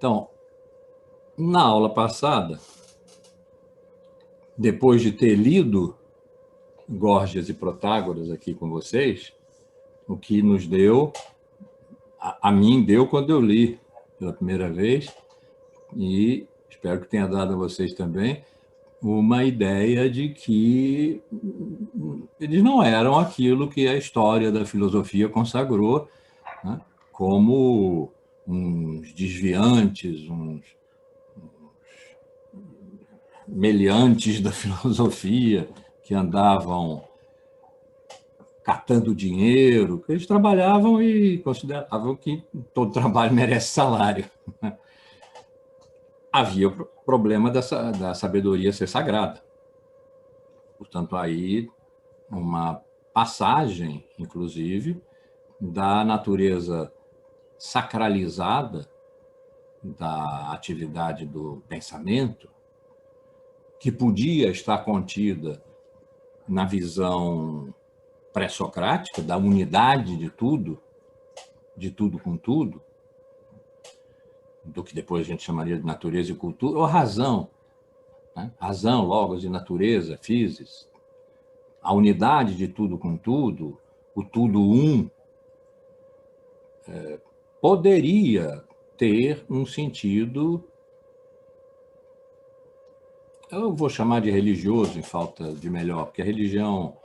Então, na aula passada, depois de ter lido Górgias e Protágoras aqui com vocês, o que nos deu, a mim deu quando eu li pela primeira vez, e espero que tenha dado a vocês também, uma ideia de que eles não eram aquilo que a história da filosofia consagrou, né, como uns desviantes, uns meliantes da filosofia, que andavam catando dinheiro, que eles trabalhavam e consideravam que todo trabalho merece salário. Havia o problema da sabedoria ser sagrada. Portanto, aí uma passagem, inclusive, da natureza sacralizada da atividade do pensamento, que podia estar contida na visão pré-socrática, da unidade de tudo com tudo, do que depois a gente chamaria de natureza e cultura, ou razão, né? Razão, logos e natureza, physis, a unidade de tudo com tudo, o tudo um, poderia ter um sentido, eu vou chamar de religioso, em falta de melhor, porque a religião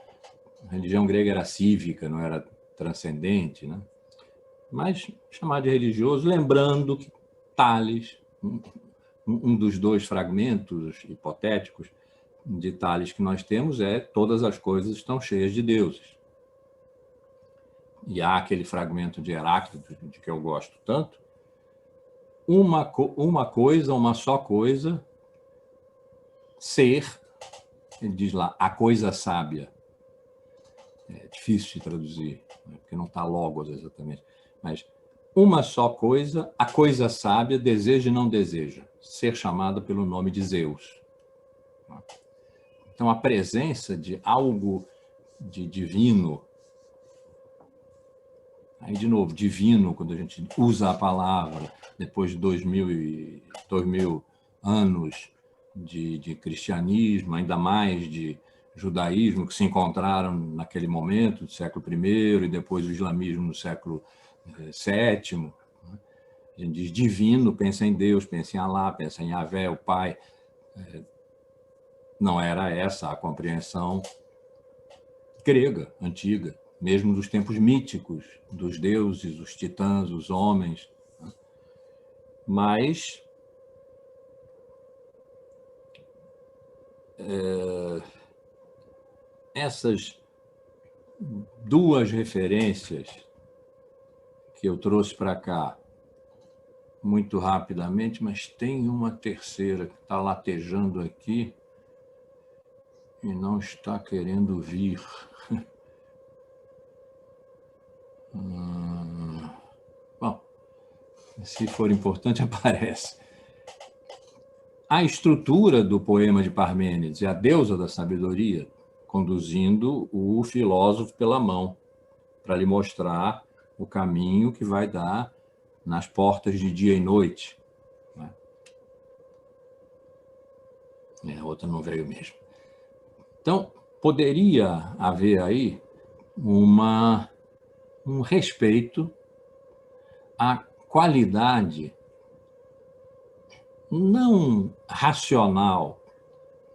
grega era cívica, não era transcendente, né? Mas chamar de religioso, lembrando que Tales, um dos dois fragmentos hipotéticos de Tales que nós temos é todas as coisas estão cheias de deuses. E há aquele fragmento de Heráclito, de que eu gosto tanto, uma coisa, uma só coisa, ser, ele diz lá, a coisa sábia. É difícil de traduzir, né, porque não está logos exatamente, mas uma só coisa, a coisa sábia, deseja e não deseja, ser chamada pelo nome de Zeus. Então, a presença de algo de divino, aí, de novo, divino, quando a gente usa a palavra, depois de 2000 anos de cristianismo, ainda mais de judaísmo, que se encontraram naquele momento, do século I, e depois o islamismo no século VII. A gente diz divino, pensa em Deus, pensa em Alá, pensa em Yahvé, o Pai. Não era essa a compreensão grega, antiga, mesmo dos tempos míticos, dos deuses, os titãs, os homens. Mas essas duas referências que eu trouxe para cá, muito rapidamente, mas tem uma terceira que está latejando aqui e não está querendo vir. Bom, se for importante, aparece. A estrutura do poema de Parmênides é a deusa da sabedoria, conduzindo o filósofo pela mão, para lhe mostrar o caminho que vai dar nas portas de dia e noite. A outra não veio mesmo. Então, poderia haver aí um respeito à qualidade não racional,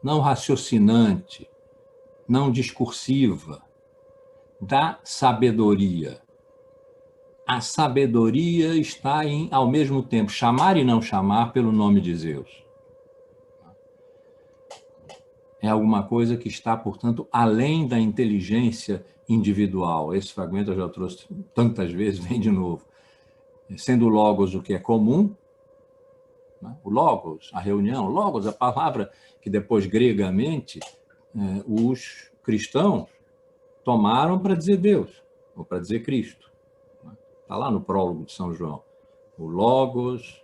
não raciocinante, não discursiva da sabedoria. A sabedoria está em, ao mesmo tempo, chamar e não chamar pelo nome de Zeus. É alguma coisa que está, portanto, além da inteligência individual. Esse fragmento eu já trouxe tantas vezes, vem de novo. Sendo o logos o que é comum, né? O logos, a reunião, logos, a palavra que depois, gregamente, os cristãos tomaram para dizer Deus, ou para dizer Cristo. Está lá no prólogo de São João. O logos,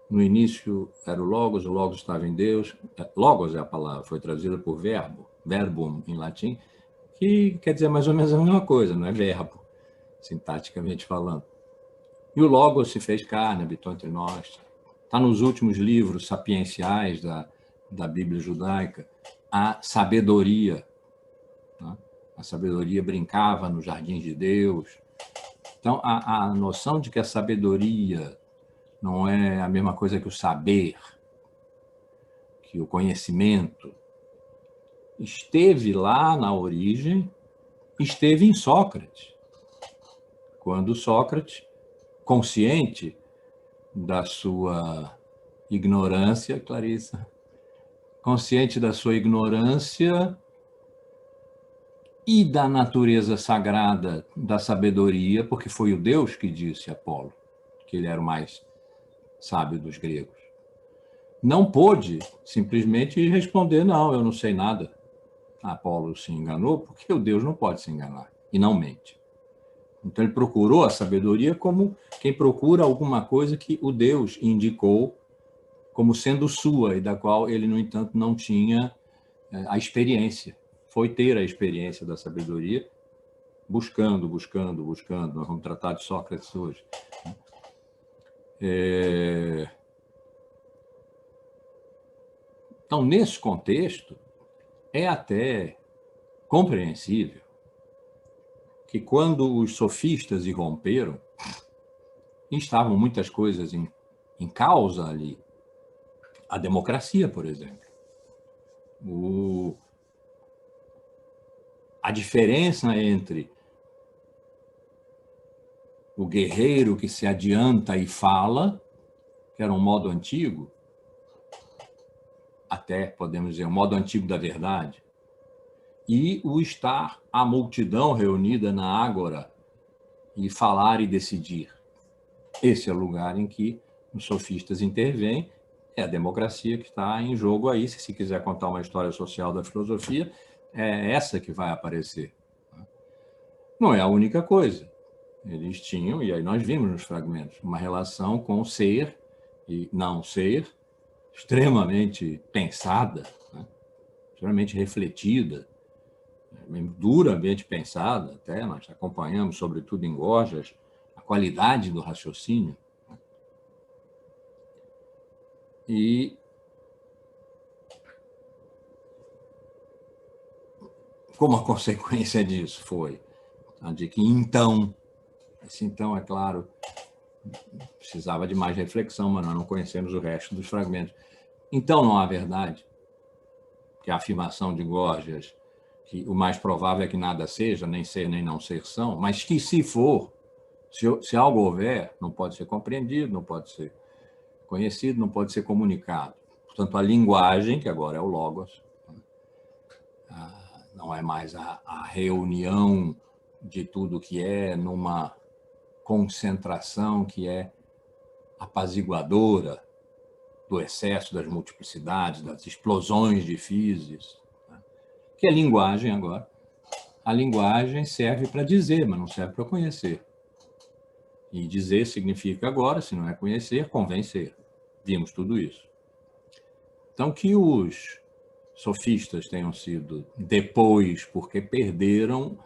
no início era o logos estava em Deus. Logos é a palavra, foi traduzida por verbo, verbum em latim, que quer dizer mais ou menos a mesma coisa, não é verbo, sintaticamente falando. E o logos se fez carne, habitou entre nós. Está nos últimos livros sapienciais da Bíblia judaica, a sabedoria. Né? A sabedoria brincava nos jardins de Deus. Então, a noção de que a sabedoria não é a mesma coisa que o saber, que o conhecimento, esteve lá na origem, esteve em Sócrates. Quando Sócrates, consciente da sua ignorância, Clarissa, consciente da sua ignorância e da natureza sagrada da sabedoria, porque foi o Deus que disse a Apolo que ele era o mais sábio dos gregos. Não pôde simplesmente responder, não, eu não sei nada. Apolo se enganou, porque o Deus não pode se enganar, e não mente. Então ele procurou a sabedoria como quem procura alguma coisa que o Deus indicou como sendo sua, e da qual ele, no entanto, não tinha a experiência. Foi ter a experiência da sabedoria, buscando. Nós vamos tratar de Sócrates hoje. Então, nesse contexto, é até compreensível que quando os sofistas irromperam, estavam muitas coisas em causa ali. A democracia, por exemplo. A diferença entre o guerreiro que se adianta e fala, que era um modo antigo, até podemos dizer, um modo antigo da verdade, e o estar a multidão reunida na ágora e falar e decidir. Esse é o lugar em que os sofistas intervêm, é a democracia que está em jogo aí. Se quiser contar uma história social da filosofia, é essa que vai aparecer. Não é a única coisa. Eles tinham, e aí nós vimos nos fragmentos, uma relação com ser e não ser, extremamente pensada, né? Extremamente refletida, duramente pensada, até nós acompanhamos, sobretudo em Gorgias, a qualidade do raciocínio. E como a consequência disso foi a de que então, esse então, é claro, precisava de mais reflexão, mas nós não conhecemos o resto dos fragmentos. Então não há verdade, que a afirmação de Gorgias, que o mais provável é que nada seja, nem ser nem não ser são, mas que se for, se algo houver, não pode ser compreendido, não pode ser conhecido, não pode ser comunicado. Portanto, a linguagem, que agora é o logos, não é mais a reunião de tudo que é numa concentração que é apaziguadora do excesso, das multiplicidades, das explosões de physis, que é linguagem agora. A linguagem serve para dizer, mas não serve para conhecer. E dizer significa agora, se não é conhecer, convencer. Vimos tudo isso. Então, que os sofistas tenham sido depois, porque perderam,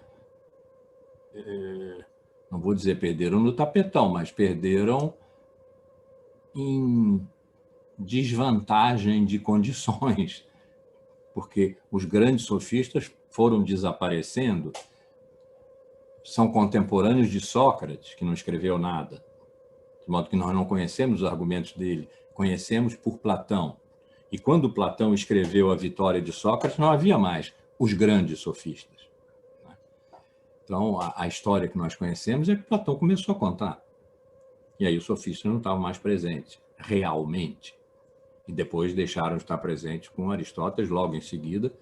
não vou dizer perderam no tapetão, mas perderam em desvantagem de condições, porque os grandes sofistas foram desaparecendo, são contemporâneos de Sócrates, que não escreveu nada, de modo que nós não conhecemos os argumentos dele, conhecemos por Platão. E quando Platão escreveu a Vitória de Sócrates, não havia mais os grandes sofistas. Então, a história que nós conhecemos é que Platão começou a contar. E aí os sofistas não estavam mais presentes, realmente. E depois deixaram de estar presentes com Aristóteles, logo em seguida,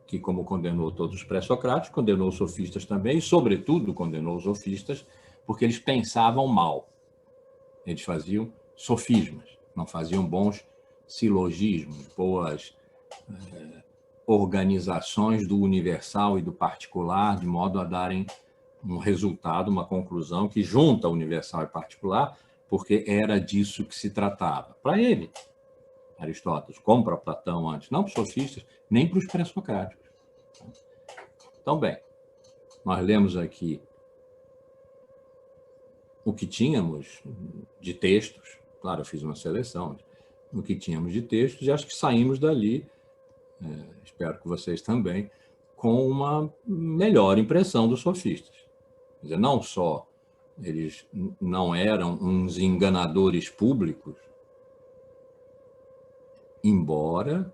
que, como condenou todos os pré-socráticos, condenou os sofistas também, e, sobretudo, condenou os sofistas, porque eles pensavam mal. Eles faziam sofismas, não faziam bons silogismos, boas organizações do universal e do particular, de modo a darem um resultado, uma conclusão que junta universal e particular, porque era disso que se tratava. Para ele, Aristóteles, como para Platão antes, não para os sofistas, nem para os pré-socráticos. Então, bem, nós lemos aqui o que tínhamos de textos, Claro, eu fiz uma seleção no que tínhamos de textos e acho que saímos dali, espero que vocês também, com uma melhor impressão dos sofistas. Quer dizer, não só eles não eram uns enganadores públicos, embora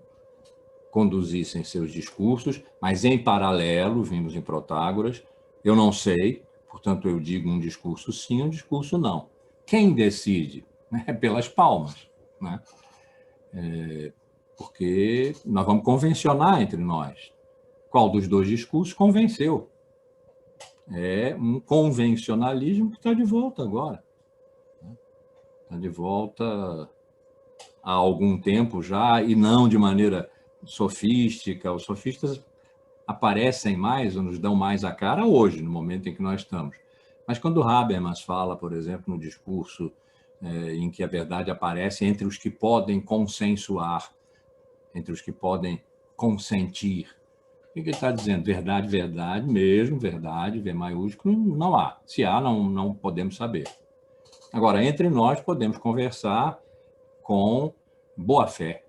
conduzissem seus discursos, mas em paralelo, vimos em Protágoras, eu não sei, portanto eu digo um discurso sim, um discurso não. Quem decide? É pelas palmas, né? Porque nós vamos convencionar entre nós. Qual dos dois discursos convenceu? É um convencionalismo que está de volta agora. Está de volta há algum tempo já, e não de maneira sofística. Os sofistas aparecem mais ou nos dão mais a cara hoje, no momento em que nós estamos. Mas quando Habermas fala, por exemplo, no discurso em que a verdade aparece entre os que podem consensuar, entre os que podem consentir, o que ele está dizendo? Verdade, verdade mesmo, verdade, V maiúsculo, não há. Se há, não podemos saber. Agora, entre nós podemos conversar com boa fé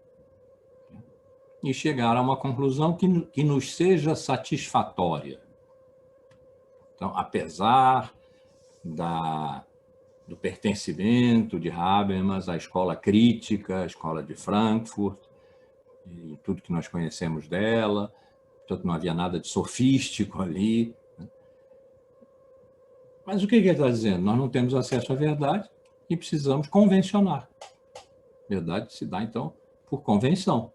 e chegar a uma conclusão que nos seja satisfatória. Então, apesar do pertencimento de Habermas à escola crítica, à escola de Frankfurt, e tudo que nós conhecemos dela, portanto, não havia nada de sofístico ali. Mas o que ele está dizendo? Nós não temos acesso à verdade e precisamos convencionar. A verdade se dá, então, por convenção.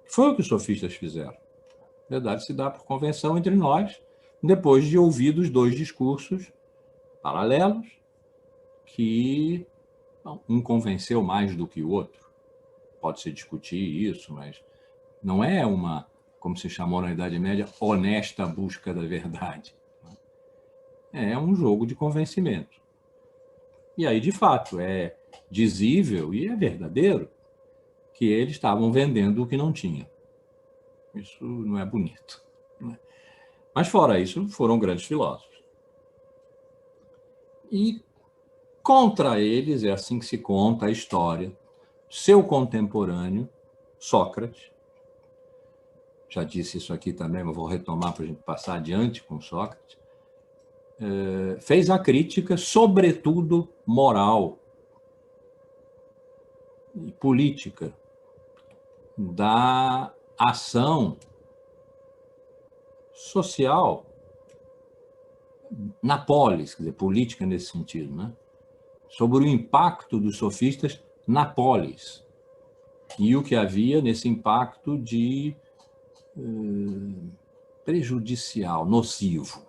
Foi o que os sofistas fizeram. A verdade se dá por convenção entre nós, depois de ouvidos dois discursos paralelos, que um convenceu mais do que o outro. Pode-se discutir isso, mas não é uma, como se chamou na Idade Média, honesta busca da verdade. É um jogo de convencimento. E aí, de fato, é dizível e é verdadeiro que eles estavam vendendo o que não tinha. Isso não é bonito. Né? Mas, fora isso, foram grandes filósofos. E contra eles, é assim que se conta a história, seu contemporâneo, Sócrates, já disse isso aqui também, mas vou retomar para a gente passar adiante com Sócrates, fez a crítica, sobretudo moral e política, da ação social na polis, quer dizer, política nesse sentido, né? Sobre o impacto dos sofistas na polis e o que havia nesse impacto de prejudicial, nocivo.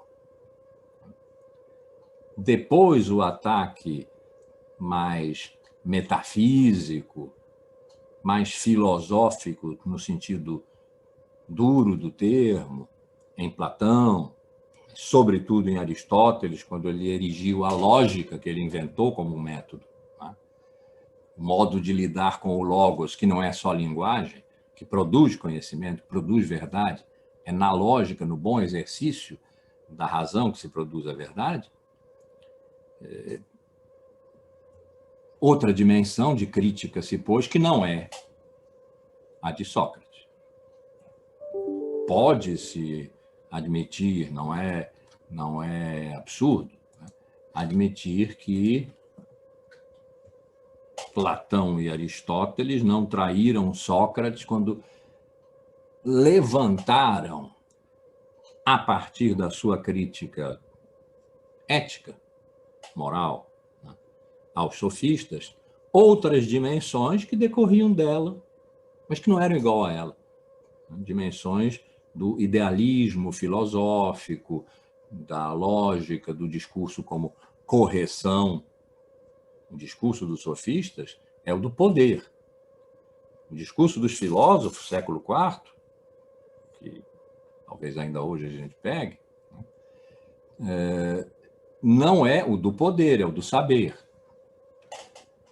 Depois, o ataque mais metafísico, mais filosófico, no sentido duro do termo, em Platão, sobretudo em Aristóteles, quando ele erigiu a lógica que ele inventou como um método. Né? O modo de lidar com o logos, que não é só linguagem, que produz conhecimento, produz verdade, é na lógica, no bom exercício da razão que se produz a verdade. Outra dimensão de crítica se pôs que não é a de Sócrates. Pode-se admitir, não é absurdo, né? Admitir que Platão e Aristóteles não traíram Sócrates quando levantaram, a partir da sua crítica ética, moral, né, aos sofistas, outras dimensões que decorriam dela, mas que não eram igual a ela. Dimensões do idealismo filosófico, da lógica, do discurso como correção. O discurso dos sofistas é o do poder. O discurso dos filósofos, século IV, que talvez ainda hoje a gente pegue, não é o do poder, é o do saber.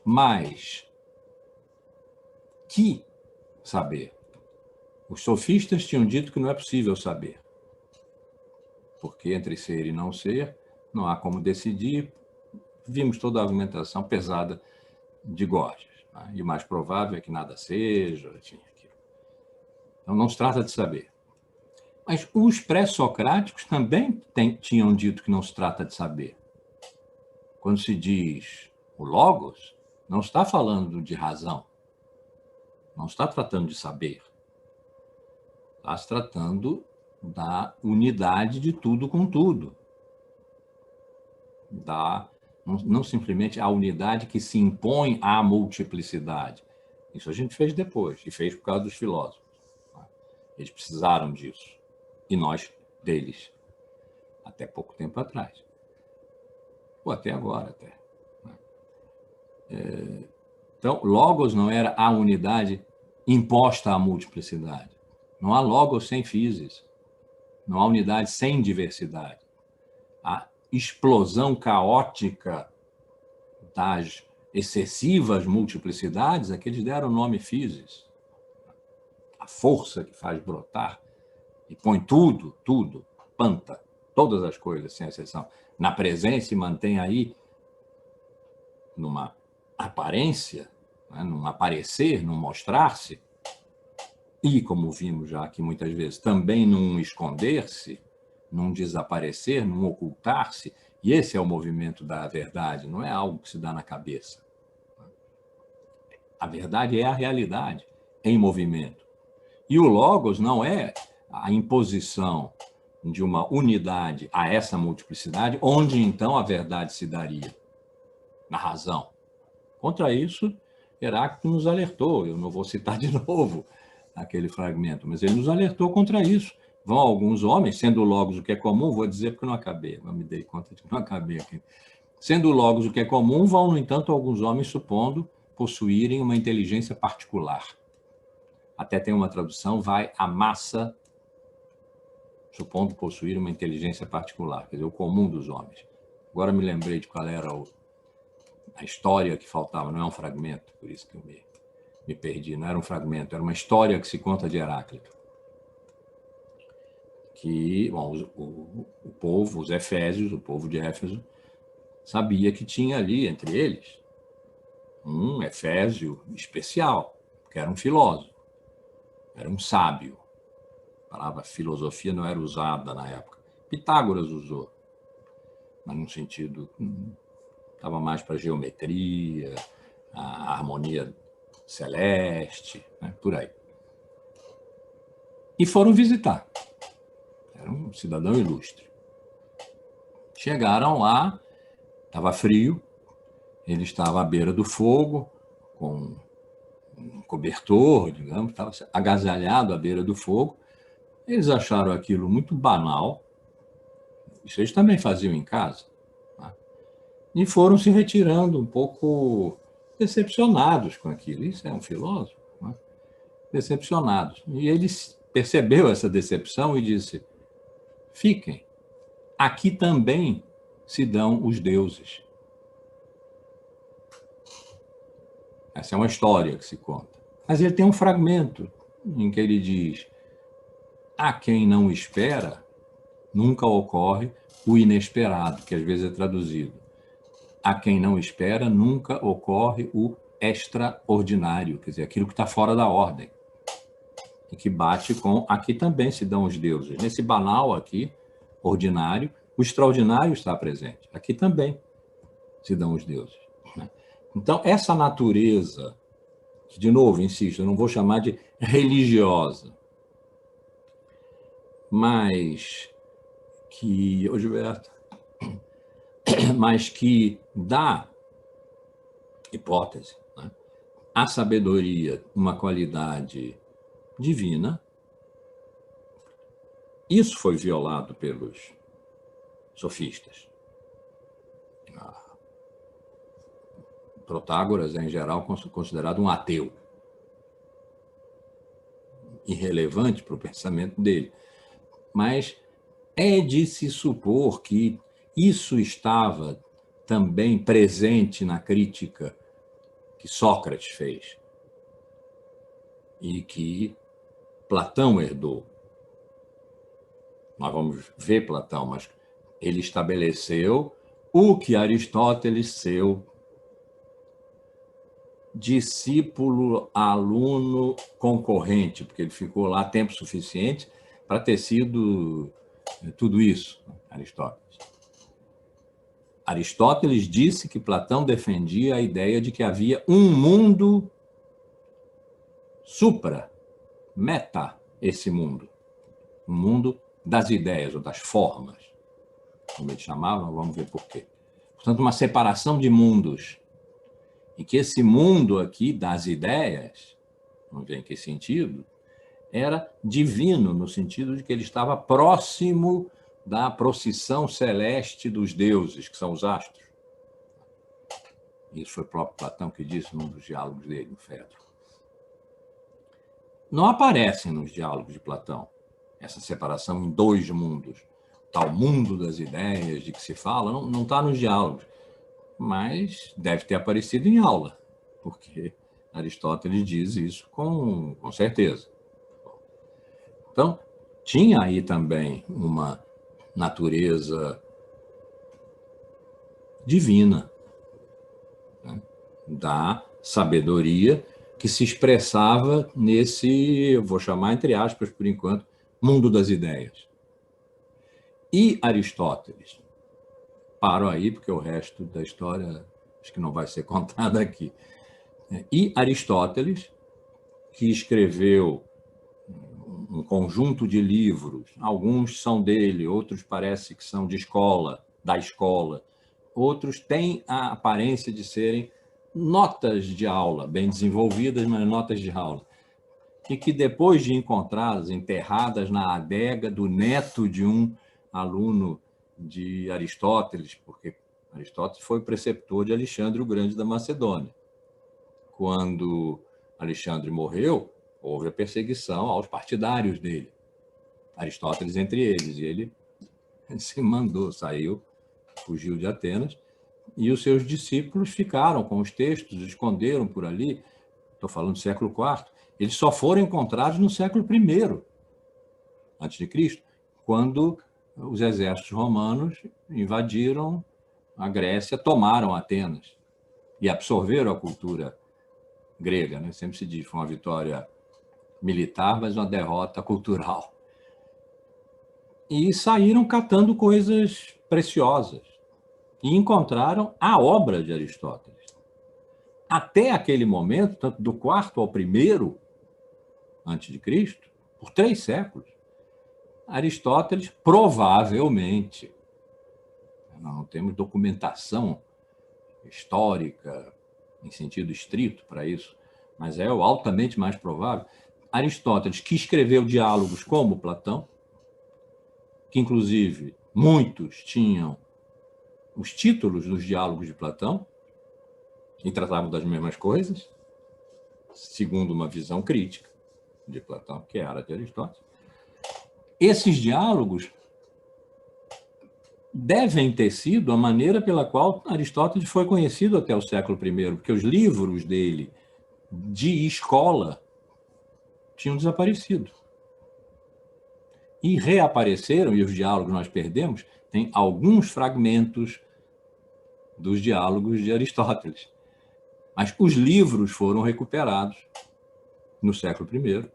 Mas que saber? Os sofistas tinham dito que não é possível saber, porque entre ser e não ser, não há como decidir. Vimos toda a argumentação pesada de Gorgias. Né? E o mais provável é que nada seja, enfim, aquilo. Então, não se trata de saber. Mas os pré-socráticos também tinham dito que não se trata de saber. Quando se diz o logos, não está falando de razão, não está tratando de saber, está se tratando da unidade de tudo com tudo, não simplesmente a unidade que se impõe à multiplicidade. Isso a gente fez depois, e fez por causa dos filósofos. Eles precisaram disso, e nós deles, até pouco tempo atrás. Ou até agora, até. Então, logos não era a unidade imposta à multiplicidade. Não há logos sem physis. Não há unidade sem diversidade. A explosão caótica das excessivas multiplicidades é que eles deram o nome physis. A força que faz brotar e põe tudo, planta, todas as coisas, sem exceção, na presença e mantém aí numa aparência, né, num aparecer, num mostrar-se, e, como vimos já aqui muitas vezes, também num esconder-se, num desaparecer, num ocultar-se. E esse é o movimento da verdade, não é algo que se dá na cabeça. A verdade é a realidade em movimento. E o logos não é a imposição de uma unidade a essa multiplicidade, onde então a verdade se daria, na razão. Contra isso, Heráclito nos alertou, eu não vou citar de novo aquele fragmento, mas ele nos alertou contra isso. Vão alguns homens, sendo o logos o que é comum, vou dizer porque não acabei, não me dei conta de que não acabei aqui. Sendo o logos o que é comum, vão, no entanto, alguns homens supondo possuírem uma inteligência particular. Até tem uma tradução, vai a massa, supondo possuir uma inteligência particular, quer dizer, o comum dos homens. Agora me lembrei de qual era a história que faltava, não é um fragmento, por isso que eu me perdi, não era um fragmento, era uma história que se conta de Heráclito. Que, bom, o povo, os efésios, o povo de Éfeso, sabia que tinha ali, entre eles, um efésio especial, que era um filósofo, era um sábio. A palavra filosofia não era usada na época. Pitágoras usou, mas num sentido, estava mais para geometria, a harmonia celeste, né, por aí. E foram visitar. Era um cidadão ilustre. Chegaram lá, estava frio, ele estava à beira do fogo, com um cobertor, digamos, estava agasalhado à beira do fogo. Eles acharam aquilo muito banal, isso eles também faziam em casa, tá? E foram se retirando um pouco decepcionados com aquilo. Isso é um filósofo, né? Decepcionados. E ele percebeu essa decepção e disse: fiquem, aqui também se dão os deuses. Essa é uma história que se conta. Mas ele tem um fragmento em que ele diz: a quem não espera, nunca ocorre o inesperado, que às vezes é traduzido. A quem não espera, nunca ocorre o extraordinário, quer dizer, aquilo que está fora da ordem. E que bate com aqui também se dão os deuses. Nesse banal aqui, ordinário, o extraordinário está presente. Aqui também se dão os deuses. Então, essa natureza, que, de novo, insisto, eu não vou chamar de religiosa, mas que, ô Gilberto, mas que dá hipótese, né, a sabedoria uma qualidade divina. Isso foi violado pelos sofistas. Protágoras é, em geral, considerado um ateu, irrelevante para o pensamento dele. Mas é de se supor que isso estava também presente na crítica que Sócrates fez e que Platão herdou. Nós vamos ver Platão, mas ele estabeleceu o que Aristóteles, seu discípulo, aluno, concorrente, porque ele ficou lá tempo suficiente para ter sido tudo isso, Aristóteles. Aristóteles disse que Platão defendia a ideia de que havia um mundo supra, meta, esse mundo. Um mundo das ideias ou das formas, como ele chamava, vamos ver por quê. Portanto, uma separação de mundos. E que esse mundo aqui das ideias, vamos ver em que sentido, era divino, no sentido de que ele estava próximo da procissão celeste dos deuses, que são os astros. Isso foi o próprio Platão que disse num dos diálogos dele, no Fedro. Não aparece nos diálogos de Platão essa separação em dois mundos. O tal mundo das ideias de que se fala não está nos diálogos, mas deve ter aparecido em aula, porque Aristóteles diz isso com certeza. Então, tinha aí também uma natureza divina, né, da sabedoria que se expressava nesse, eu vou chamar entre aspas por enquanto, mundo das ideias. E Aristóteles, paro aí porque o resto da história acho que não vai ser contada aqui. E Aristóteles, que escreveu um conjunto de livros, alguns são dele, outros parece que são de escola, da escola, outros têm a aparência de serem notas de aula, bem desenvolvidas, mas notas de aula, e que depois de encontradas, enterradas na adega do neto de um aluno de Aristóteles, porque Aristóteles foi preceptor de Alexandre o Grande da Macedônia. Quando Alexandre morreu, houve a perseguição aos partidários dele, Aristóteles entre eles, e ele se mandou, saiu, fugiu de Atenas, e os seus discípulos ficaram com os textos, esconderam por ali, estou falando do século IV, eles só foram encontrados no século I a.C., quando os exércitos romanos invadiram a Grécia, tomaram Atenas e absorveram a cultura grega, né? Sempre se diz, foi uma vitória militar, mas uma derrota cultural. E saíram catando coisas preciosas e encontraram a obra de Aristóteles. Até aquele momento, tanto do quarto ao primeiro antes de Cristo, por 3 séculos, Aristóteles provavelmente, nós não temos documentação histórica em sentido estrito para isso, mas é o altamente mais provável, Aristóteles, que escreveu diálogos como Platão, que inclusive muitos tinham os títulos dos diálogos de Platão e tratavam das mesmas coisas, segundo uma visão crítica de Platão, que era de Aristóteles. Esses diálogos devem ter sido a maneira pela qual Aristóteles foi conhecido até o século I, porque os livros dele de escola tinham desaparecido. E reapareceram, e os diálogos nós perdemos, tem alguns fragmentos dos diálogos de Aristóteles. Mas os livros foram recuperados no século I,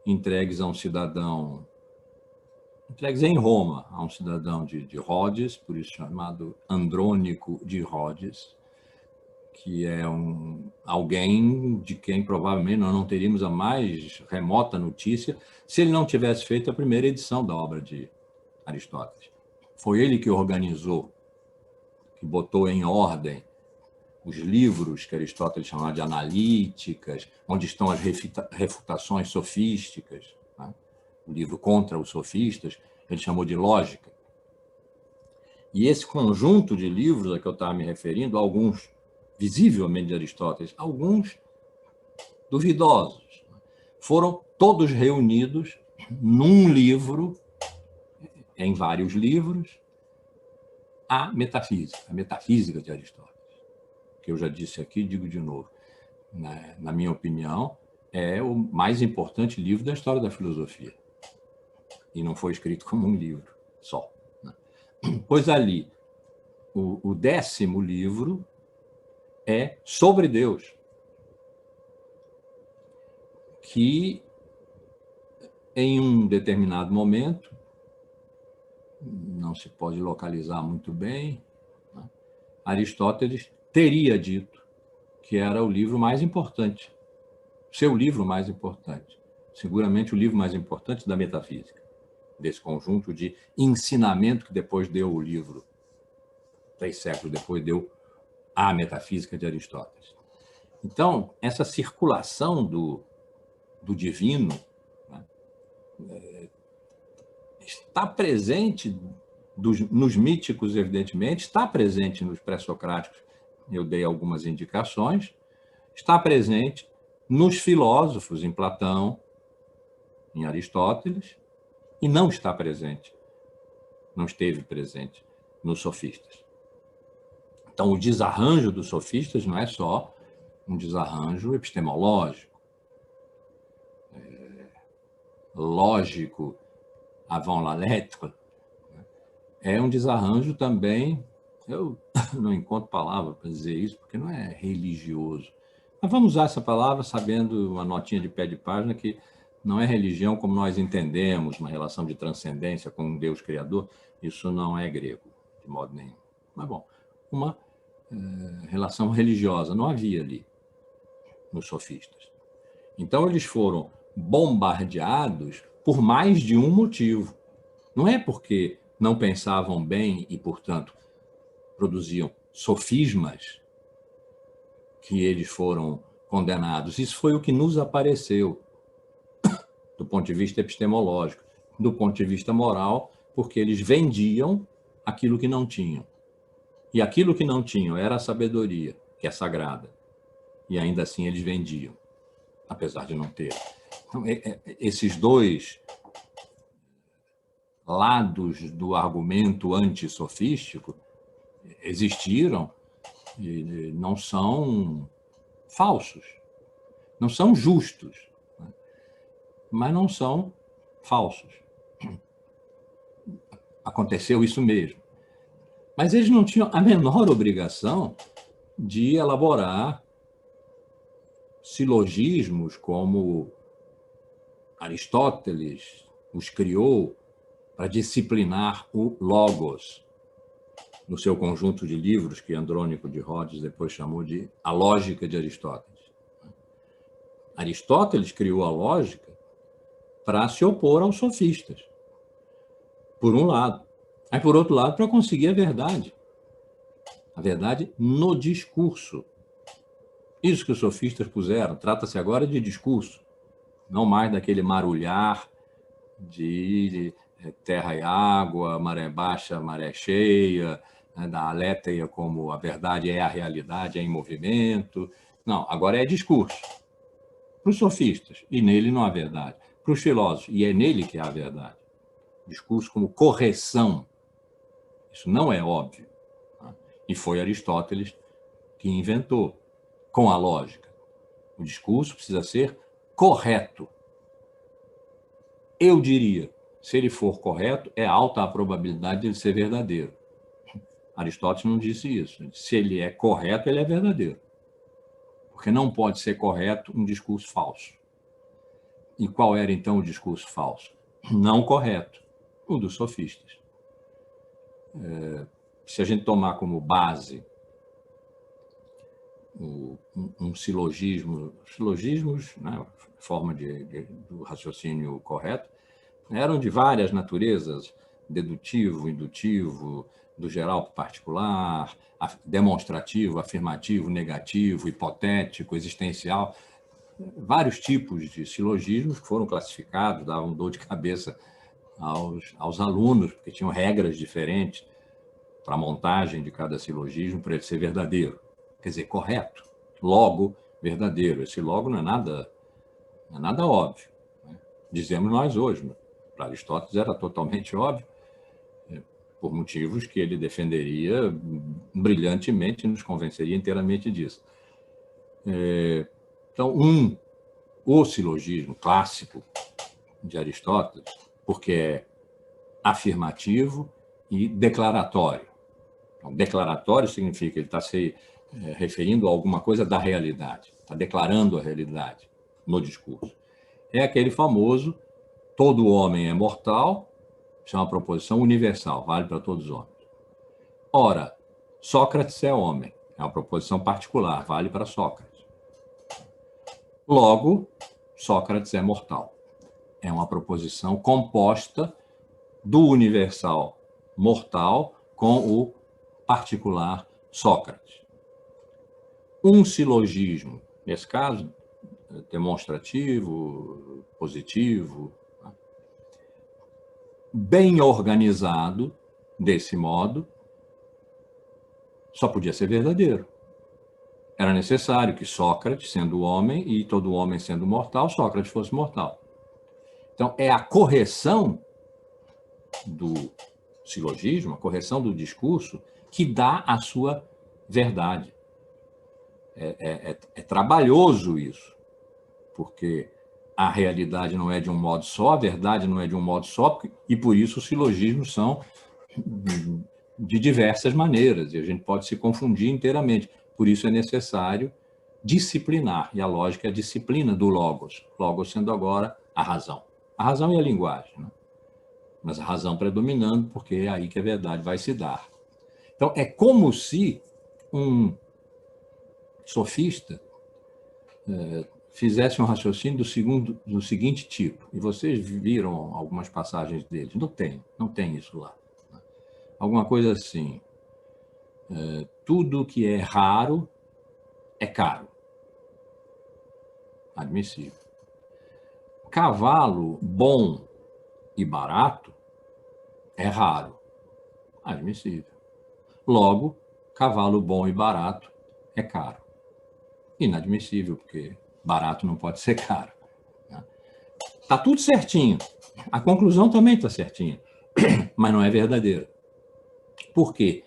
entregues a um cidadão, entregues em Roma a um cidadão de Rhodes, por isso chamado Andrônico de Rhodes, que é alguém de quem provavelmente nós não teríamos a mais remota notícia se ele não tivesse feito a primeira edição da obra de Aristóteles. Foi ele que organizou, que botou em ordem os livros que Aristóteles chamava de analíticas, onde estão as refutações sofísticas, né? O livro contra os sofistas, ele chamou de lógica. E esse conjunto de livros a que eu estava me referindo, alguns visivelmente de Aristóteles, alguns duvidosos, foram todos reunidos num livro, em vários livros, a metafísica de Aristóteles, que eu já disse aqui, digo de novo, na minha opinião, é o mais importante livro da história da filosofia. E não foi escrito como um livro só, né? Pois ali, o 10º livro é sobre Deus, que, em um determinado momento, não se pode localizar muito bem, né, Aristóteles teria dito que era o livro mais importante, seu livro mais importante, seguramente o livro mais importante da metafísica, desse conjunto de ensinamento que depois deu o livro, 3 séculos depois deu a Metafísica de Aristóteles. Então, essa circulação do divino, né, está presente nos míticos, evidentemente, está presente nos pré-socráticos, eu dei algumas indicações, está presente nos filósofos, em Platão, em Aristóteles, e não está presente, não esteve presente nos sofistas. Então, o desarranjo dos sofistas não é só um desarranjo epistemológico, lógico, avant la lettre, é um desarranjo também, eu não encontro palavra para dizer isso, porque não é religioso. Mas vamos usar essa palavra sabendo, uma notinha de pé de página, que não é religião como nós entendemos, uma relação de transcendência com um Deus criador, isso não é grego, de modo nenhum. Mas, bom, uma relação religiosa não havia ali nos sofistas. Então, eles foram bombardeados por mais de um motivo. Não é porque não pensavam bem e, portanto, produziam sofismas que eles foram condenados. Isso foi o que nos apareceu do ponto de vista epistemológico, do ponto de vista moral, porque eles vendiam aquilo que não tinham. E aquilo que não tinham era a sabedoria, que é sagrada. E ainda assim eles vendiam, apesar de não ter. Então, esses dois lados do argumento antissofístico existiram e não são falsos, não são justos, mas não são falsos. Aconteceu isso mesmo. Mas eles não tinham a menor obrigação de elaborar silogismos como Aristóteles os criou para disciplinar o logos, no seu conjunto de livros que Andrônico de Rhodes depois chamou de A Lógica de Aristóteles. Aristóteles criou a lógica para se opor aos sofistas, por um lado. Aí, por outro lado, para conseguir a verdade no discurso. Isso que os sofistas puseram, trata-se agora de discurso, não mais daquele marulhar de terra e água, maré baixa, maré cheia, né, da alétheia como a verdade é a realidade, é em movimento. Não, agora é discurso. Para os sofistas, e nele não há verdade. Para os filósofos, e é nele que há a verdade. Discurso como correção. Isso não é óbvio. Tá? E foi Aristóteles que inventou, com a lógica. O discurso precisa ser correto. Eu diria, se ele for correto, é alta a probabilidade de ele ser verdadeiro. Aristóteles não disse isso. Se ele é correto, ele é verdadeiro. Porque não pode ser correto um discurso falso. E qual era, então, o discurso falso? Não correto, o dos sofistas. Se a gente tomar como base um silogismo, silogismos, né, forma do raciocínio correto, eram de várias naturezas, dedutivo, indutivo, do geral para o particular, demonstrativo, afirmativo, negativo, hipotético, existencial, vários tipos de silogismos que foram classificados, davam dor de cabeça aos alunos, porque tinham regras diferentes para a montagem de cada silogismo para ele ser verdadeiro. Quer dizer, correto, logo verdadeiro. Esse logo não é nada óbvio, né? Dizemos nós hoje, para Aristóteles era totalmente óbvio, por motivos que ele defenderia brilhantemente e nos convenceria inteiramente disso. Então, o silogismo clássico de Aristóteles, porque é afirmativo e declaratório. Então, declaratório significa que ele está se referindo a alguma coisa da realidade, está declarando a realidade no discurso. é aquele famoso todo homem é mortal, isso é uma proposição universal, vale para todos os homens. Ora, Sócrates é homem, é uma proposição particular, vale para Sócrates. Logo, Sócrates é mortal. É uma proposição composta do universal mortal com o particular Sócrates. Um silogismo, nesse caso, demonstrativo, positivo, bem organizado, desse modo, só podia ser verdadeiro. Era necessário que Sócrates, sendo homem, e todo homem sendo mortal, Sócrates fosse mortal. Então, é a correção do silogismo, a correção do discurso, que dá a sua verdade. É trabalhoso isso, porque a realidade não é de um modo só, a verdade não é de um modo só, e por isso os silogismos são de diversas maneiras, e a gente pode se confundir inteiramente. Por isso é necessário disciplinar, e a lógica é a disciplina do logos, logos sendo agora a razão. A razão e a linguagem, né? Mas a razão predominando, porque é aí que a verdade vai se dar. Então, é como se um sofista fizesse um raciocínio do seguinte tipo, e vocês viram algumas passagens dele, não tem isso lá. Alguma coisa assim, tudo que é raro é caro. Admissível. Cavalo bom e barato é raro. Admissível. Logo, cavalo bom e barato é caro. Inadmissível, porque barato não pode ser caro. Está tudo certinho. A conclusão também está certinha, mas não é verdadeira. Por quê?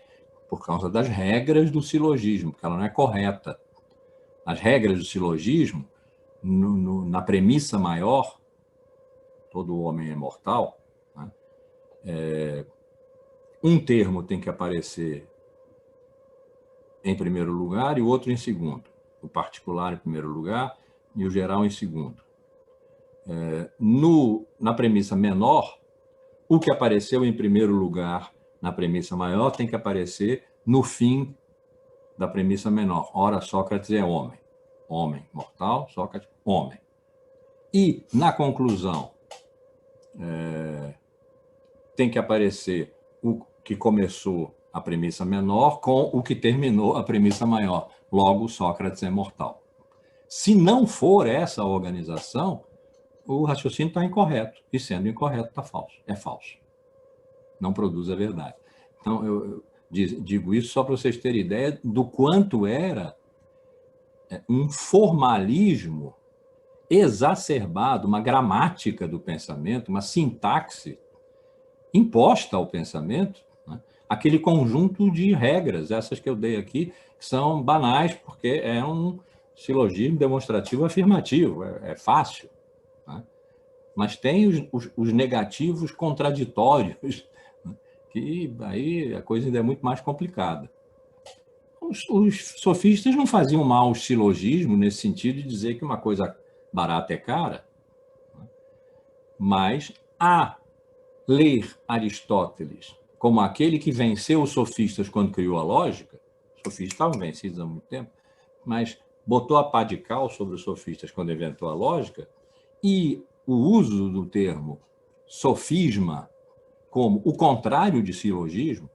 Por causa das regras do silogismo, porque ela não é correta. As regras do silogismo, na premissa maior, todo homem é mortal, né? Um termo tem que aparecer em primeiro lugar e o outro em segundo. O particular em primeiro lugar e o geral em segundo. Na premissa menor, o que apareceu em primeiro lugar na premissa maior tem que aparecer no fim da premissa menor. Ora, Sócrates é homem. Homem, mortal, Sócrates, homem. E, na conclusão, tem que aparecer o que começou a premissa menor com o que terminou a premissa maior. Logo, Sócrates é mortal. Se não for essa organização, o raciocínio está incorreto. E, sendo incorreto, está falso. É falso. Não produz a verdade. Então, eu digo isso só para vocês terem ideia do quanto era um formalismo exacerbado, uma gramática do pensamento, uma sintaxe imposta ao pensamento, né? Aquele conjunto de regras, essas que eu dei aqui, que são banais, porque é um silogismo demonstrativo afirmativo, é fácil, né? Mas tem os negativos contraditórios, né? Que aí a coisa ainda é muito mais complicada. Os sofistas não faziam mal ao silogismo nesse sentido de dizer que uma coisa barata é cara, mas a ler Aristóteles como aquele que venceu os sofistas quando criou a lógica, os sofistas estavam vencidos há muito tempo, mas botou a pá de cal sobre os sofistas quando inventou a lógica, e o uso do termo sofisma como o contrário de silogismo,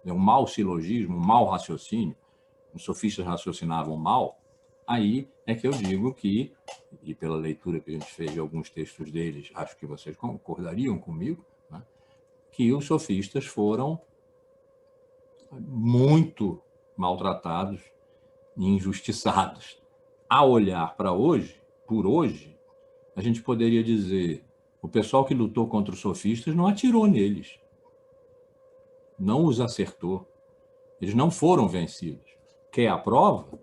um mau silogismo, um mau raciocínio, os sofistas raciocinavam mal, aí é que eu digo que, e pela leitura que a gente fez de alguns textos deles, acho que vocês concordariam comigo, né, que os sofistas foram muito maltratados e injustiçados. A olhar para hoje, por hoje, a gente poderia dizer, o pessoal que lutou contra os sofistas não atirou neles, não os acertou, eles não foram vencidos. Quer a prova?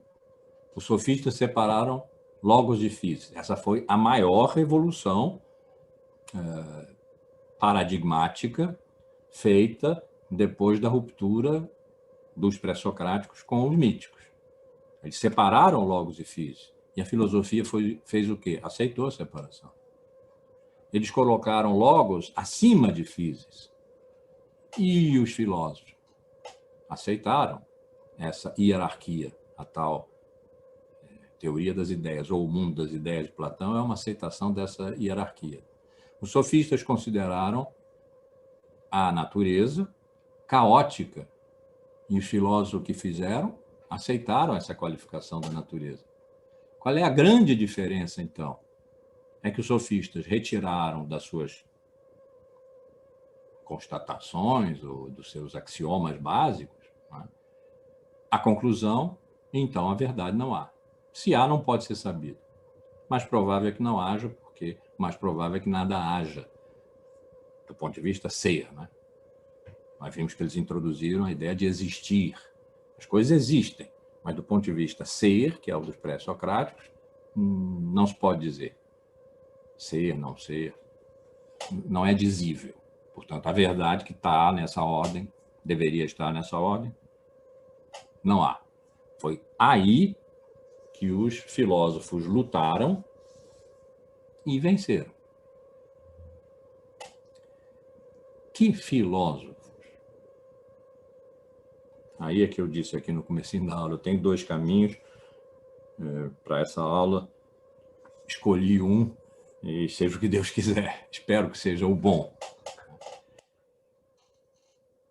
Os sofistas separaram logos de física. Essa foi a maior revolução paradigmática feita depois da ruptura dos pré-socráticos com os míticos. Eles separaram logos e física. E a filosofia fez o quê? Aceitou a separação. Eles colocaram logos acima de physis. E os filósofos aceitaram essa hierarquia, a tal teoria das ideias, ou o mundo das ideias de Platão, é uma aceitação dessa hierarquia. Os sofistas consideraram a natureza caótica, e os filósofos que fizeram aceitaram essa qualificação da natureza. Qual é a grande diferença, então? É que os sofistas retiraram das suas constatações ou dos seus axiomas básicos, né, a conclusão, então a verdade não há. Se há, não pode ser sabido. Mais provável é que não haja, porque mais provável é que nada haja, do ponto de vista ser, né? Nós vimos que eles introduziram a ideia de existir. As coisas existem, mas do ponto de vista ser, que é o dos pré-socráticos, não se pode dizer. Ser, não ser, não é dizível. Portanto, a verdade que está nessa ordem, deveria estar nessa ordem, não há. Foi aí que os filósofos lutaram e venceram. Que filósofos? Aí é que eu disse aqui no comecinho da aula, eu tenho dois caminhos para essa aula, escolhi um e seja o que Deus quiser, espero que seja o bom.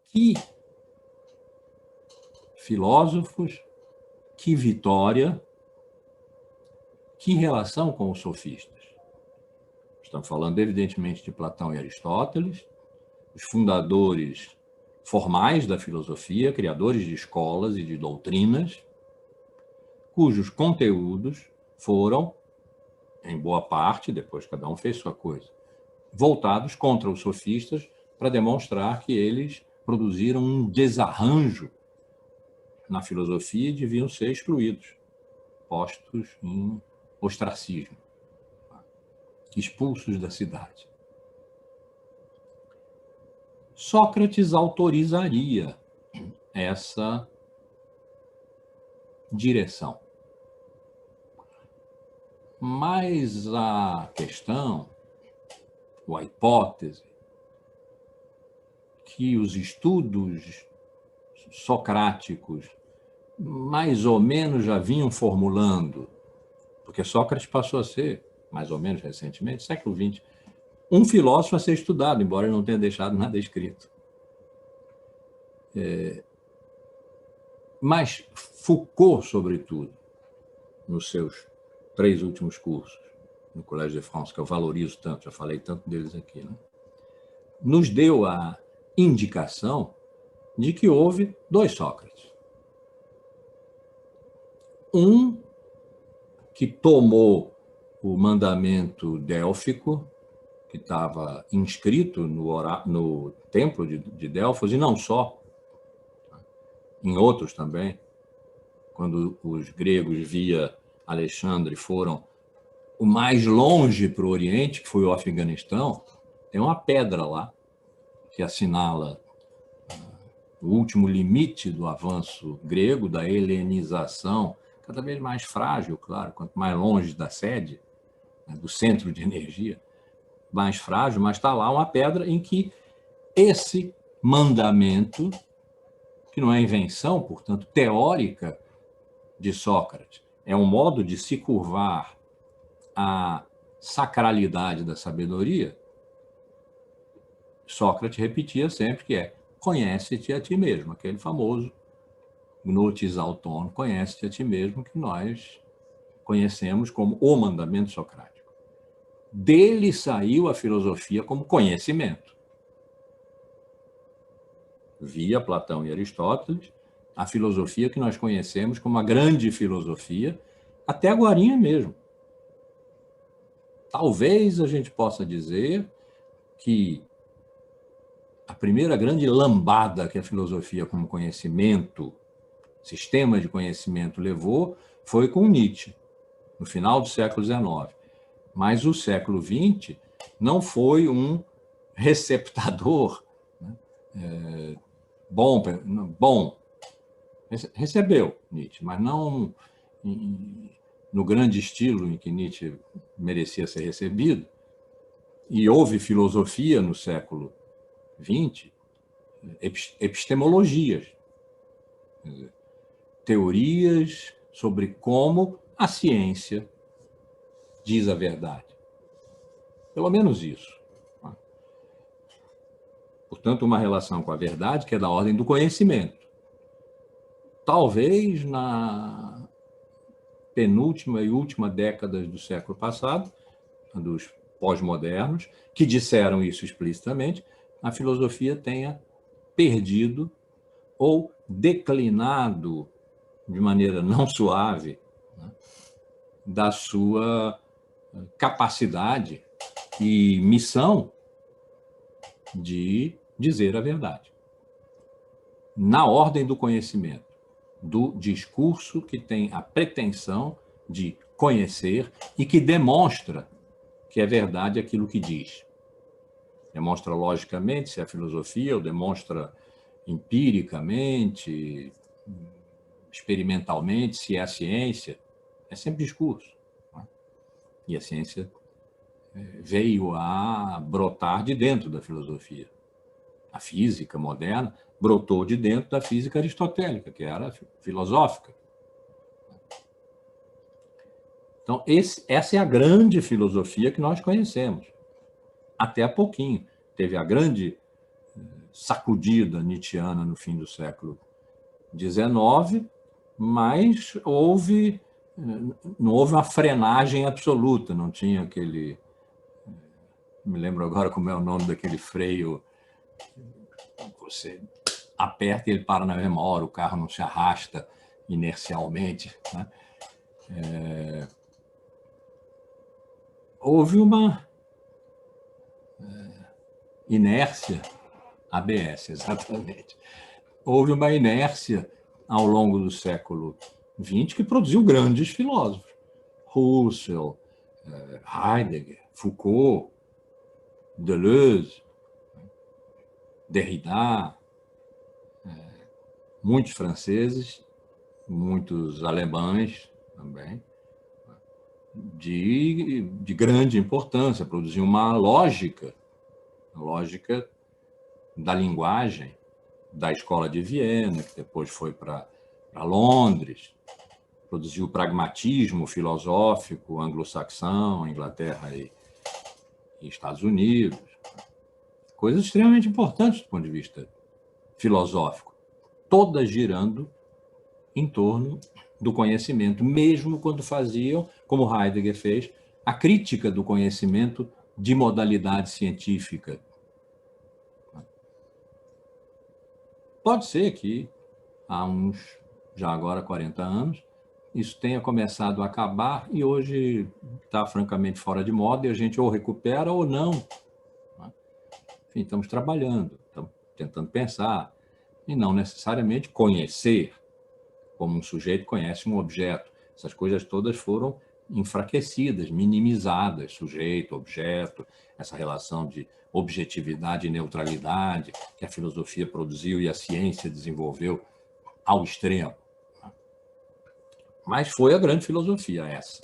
Que filósofos, que vitória, que relação com os sofistas. Estamos falando, evidentemente, de Platão e Aristóteles, os fundadores formais da filosofia, criadores de escolas e de doutrinas, cujos conteúdos foram, em boa parte, depois cada um fez sua coisa, voltados contra os sofistas para demonstrar que eles produziram um desarranjo na filosofia e deviam ser excluídos, postos em ostracismo, expulsos da cidade. Sócrates autorizaria essa direção. Mas a questão, ou a hipótese, que os estudos socráticos mais ou menos já vinham formulando, porque Sócrates passou a ser, mais ou menos recentemente, século XX, um filósofo a ser estudado, embora ele não tenha deixado nada escrito. Mas Foucault, sobretudo, nos seus 3 últimos cursos, no Collège de France, que eu valorizo tanto, já falei tanto deles aqui, né, nos deu a indicação de que houve 2 Sócrates. Um que tomou o mandamento délfico, que estava inscrito no templo de Delfos, e não só, em outros também. Quando os gregos via Alexandre foram o mais longe para o Oriente, que foi o Afeganistão, tem uma pedra lá que assinala o último limite do avanço grego, da helenização, cada vez mais frágil, claro, quanto mais longe da sede, né, do centro de energia, mais frágil, mas está lá uma pedra em que esse mandamento, que não é invenção, portanto, teórica de Sócrates, é um modo de se curvar à sacralidade da sabedoria, Sócrates repetia sempre que é: conhece-te a ti mesmo, aquele famoso gnotis auton, conhece-te a ti mesmo, que nós conhecemos como o mandamento socrático. Dele saiu a filosofia como conhecimento. Via Platão e Aristóteles, a filosofia que nós conhecemos como a grande filosofia, até agorinha mesmo. Talvez a gente possa dizer que a primeira grande lambada que a filosofia como conhecimento, sistema de conhecimento, levou foi com Nietzsche, no final do século XIX. Mas o século XX não foi um receptador, né, bom. Recebeu Nietzsche, mas não no grande estilo em que Nietzsche merecia ser recebido, E houve filosofia no século XX, epistemologias, teorias sobre como a ciência diz a verdade. Pelo menos isso. Portanto, uma relação com a verdade que é da ordem do conhecimento. Talvez na penúltima e última década do século passado, dos pós-modernos, que disseram isso explicitamente, a filosofia tenha perdido ou declinado de maneira não suave, né, da sua capacidade e missão de dizer a verdade. Na ordem do conhecimento, do discurso que tem a pretensão de conhecer e que demonstra que é verdade aquilo que diz. Demonstra logicamente, se é filosofia, ou demonstra empiricamente, experimentalmente, se é a ciência. É sempre discurso. Né? E a ciência veio a brotar de dentro da filosofia. A física moderna brotou de dentro da física aristotélica, que era filosófica. Então, essa é a grande filosofia que nós conhecemos. Até há pouquinho. Teve a grande sacudida nietzschiana no fim do século XIX, mas não houve uma frenagem absoluta, não tinha aquele... Me lembro agora como é o nome daquele freio, você aperta e ele para na mesma hora, o carro não se arrasta inercialmente. Né? Houve uma inércia, ABS, exatamente. Houve uma inércia ao longo do século XX que produziu grandes filósofos. Husserl, Heidegger, Foucault, Deleuze, Derrida, muitos franceses, muitos alemães também, de grande importância, produziu uma lógica da linguagem da Escola de Viena, que depois foi para Londres, produziu o pragmatismo filosófico anglo-saxão, Inglaterra e Estados Unidos. Coisas extremamente importantes do ponto de vista filosófico, todas girando em torno do conhecimento, mesmo quando faziam, como Heidegger fez, a crítica do conhecimento de modalidade científica. Pode ser que há uns, já agora 40 anos, isso tenha começado a acabar e hoje está francamente fora de moda e a gente ou recupera ou não. Enfim, estamos trabalhando, estamos tentando pensar e não necessariamente conhecer, como um sujeito conhece um objeto. Essas coisas todas foram enfraquecidas, minimizadas, sujeito, objeto, essa relação de objetividade e neutralidade que a filosofia produziu e a ciência desenvolveu ao extremo. Mas foi a grande filosofia essa.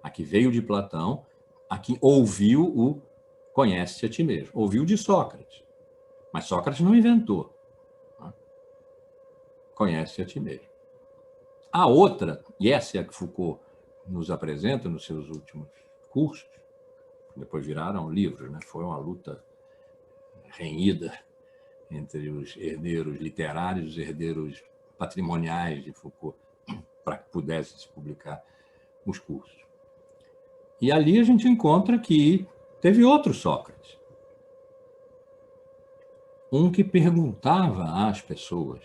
A que veio de Platão, a que ouviu o conhece-te a ti mesmo. Ouviu de Sócrates. Mas Sócrates não inventou. Conhece-te a ti mesmo. A outra, e essa é a que Foucault nos apresenta nos seus últimos cursos, depois viraram livros, né? Foi uma luta renhida entre os herdeiros literários e os herdeiros patrimoniais de Foucault, para que pudesse se publicar os cursos. E ali a gente encontra que teve outro Sócrates, um que perguntava às pessoas,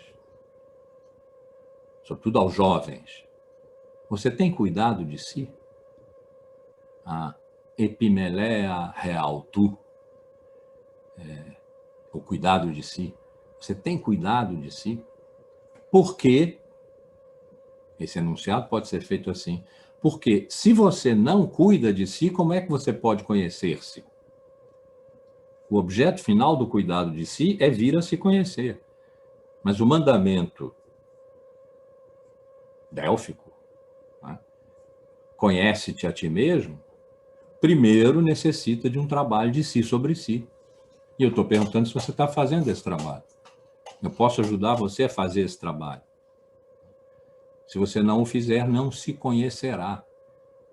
sobretudo aos jovens, você tem cuidado de si? A epimelea real tu, o cuidado de si. Você tem cuidado de si? Por quê? Esse enunciado pode ser feito assim. Porque se você não cuida de si, como é que você pode conhecer-se? O objeto final do cuidado de si é vir a se conhecer. Mas o mandamento délfico, né? Conhece-te a ti mesmo, primeiro necessita de um trabalho de si sobre si. E eu estou perguntando se você está fazendo esse trabalho. Eu posso ajudar você a fazer esse trabalho. Se você não o fizer, não se conhecerá.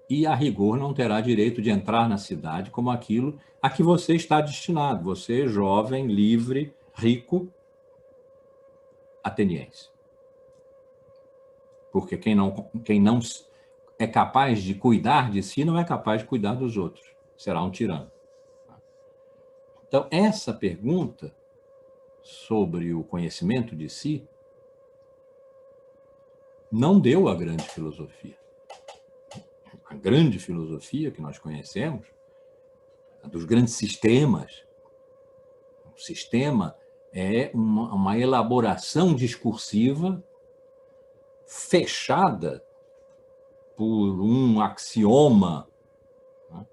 E, a rigor, não terá direito de entrar na cidade como aquilo a que você está destinado. Você, jovem, livre, rico, ateniense. Porque quem não é capaz de cuidar de si, não é capaz de cuidar dos outros. Será um tirano. Então, essa pergunta sobre o conhecimento de si não deu a grande filosofia. A grande filosofia que nós conhecemos, a dos grandes sistemas, o sistema é uma elaboração discursiva fechada por um axioma, né,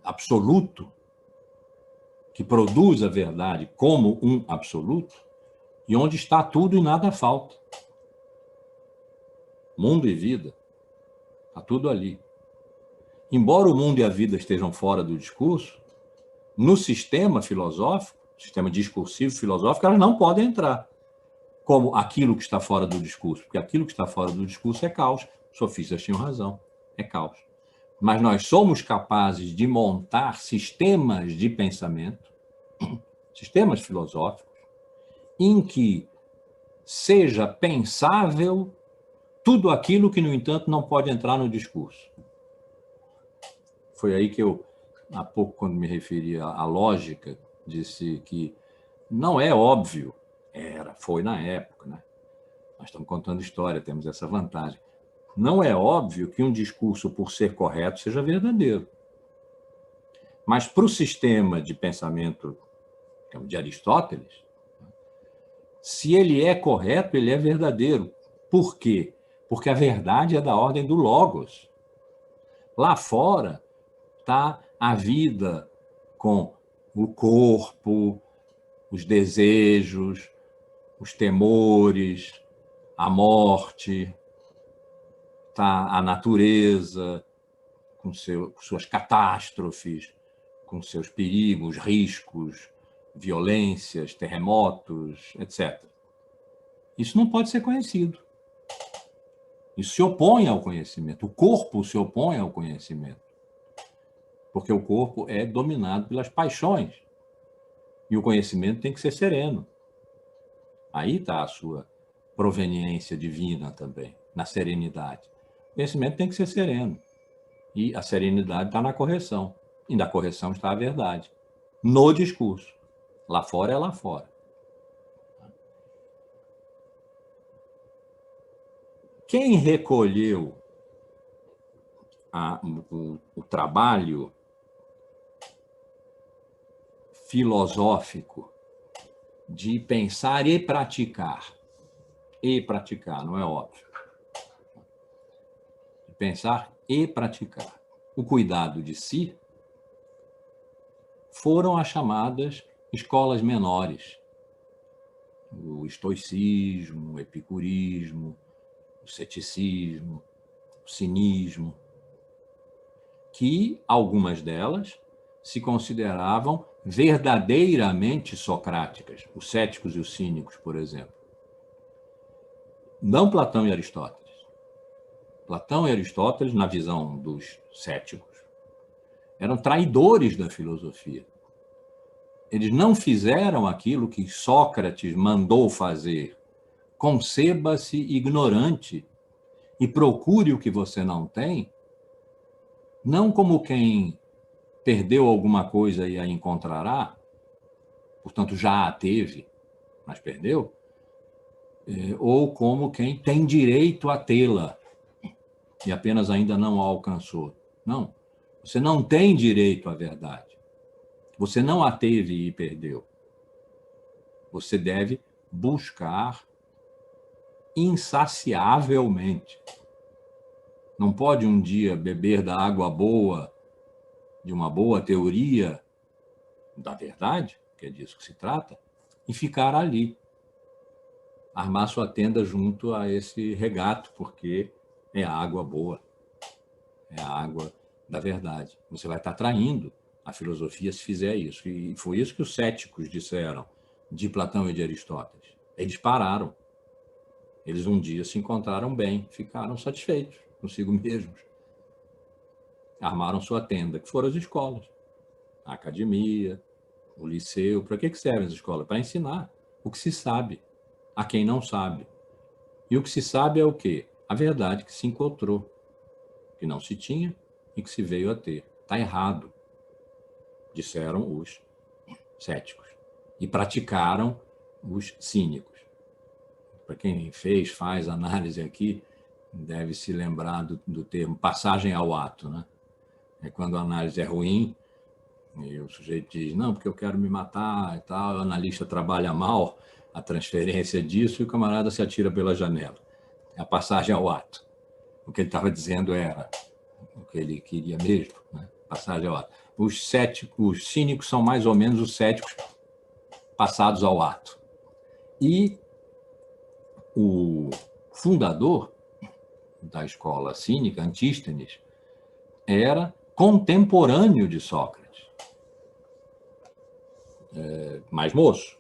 absoluto, que produz a verdade como um absoluto, e onde está tudo e nada falta. Mundo e vida, está tudo ali. Embora o mundo e a vida estejam fora do discurso, no sistema filosófico, sistema discursivo filosófico, elas não podem entrar como aquilo que está fora do discurso, porque aquilo que está fora do discurso é caos. Os sofistas tinham razão, é caos. Mas nós somos capazes de montar sistemas de pensamento, sistemas filosóficos, em que seja pensável tudo aquilo que, no entanto, não pode entrar no discurso. Foi aí que eu, há pouco, quando me referi à lógica, disse que não é óbvio, foi na época, né? Nós estamos contando história, temos essa vantagem. Não é óbvio que um discurso, por ser correto, seja verdadeiro. Mas para o sistema de pensamento de Aristóteles, se ele é correto, ele é verdadeiro. Por quê? Porque a verdade é da ordem do logos. Lá fora está a vida com o corpo, os desejos, os temores, a morte, está a natureza com suas catástrofes, com seus perigos, riscos, violências, terremotos, etc. Isso não pode ser conhecido. Isso se opõe ao conhecimento. O corpo se opõe ao conhecimento. Porque o corpo é dominado pelas paixões. E o conhecimento tem que ser sereno. Aí está a sua proveniência divina também, na serenidade. O conhecimento tem que ser sereno. E a serenidade está na correção. E na correção está a verdade. No discurso. Lá fora é lá fora. Quem recolheu o trabalho filosófico de pensar e praticar, não é óbvio, de pensar e praticar o cuidado de si, foram as chamadas escolas menores, o estoicismo, o epicurismo, o ceticismo, o cinismo, que algumas delas se consideravam verdadeiramente socráticas, os céticos e os cínicos, por exemplo. Não Platão e Aristóteles. Platão e Aristóteles, na visão dos céticos, eram traidores da filosofia. Eles não fizeram aquilo que Sócrates mandou fazer. Conceba-se ignorante e procure o que você não tem, não como quem perdeu alguma coisa e a encontrará, portanto já a teve, mas perdeu, ou como quem tem direito a tê-la e apenas ainda não a alcançou. Não, você não tem direito à verdade. Você não a teve e perdeu. Você deve buscar insaciavelmente. Não pode um dia beber da água boa, de uma boa teoria da verdade, que é disso que se trata, e ficar ali, armar sua tenda junto a esse regato, porque é a água boa, é a água da verdade. Você vai estar traindo a filosofia se fizer isso. E foi isso que os céticos disseram de Platão e de Aristóteles. Eles pararam. Eles um dia se encontraram bem, ficaram satisfeitos consigo mesmos. Armaram sua tenda, que foram as escolas. A academia, o liceu. Para que servem as escolas? Para ensinar o que se sabe a quem não sabe. E o que se sabe é o quê? A verdade que se encontrou, que não se tinha e que se veio a ter. Está errado, disseram os céticos. E praticaram os cínicos. Para quem faz análise aqui, deve se lembrar do termo passagem ao ato, né? É quando a análise é ruim, e o sujeito diz, não, porque eu quero me matar e tal, o analista trabalha mal a transferência disso e o camarada se atira pela janela. É a passagem ao ato. O que ele estava dizendo era o que ele queria mesmo, né? Passagem ao ato. Os cínicos são mais ou menos os céticos passados ao ato. E o fundador da escola cínica, Antístenes, era contemporâneo de Sócrates. Mais moço,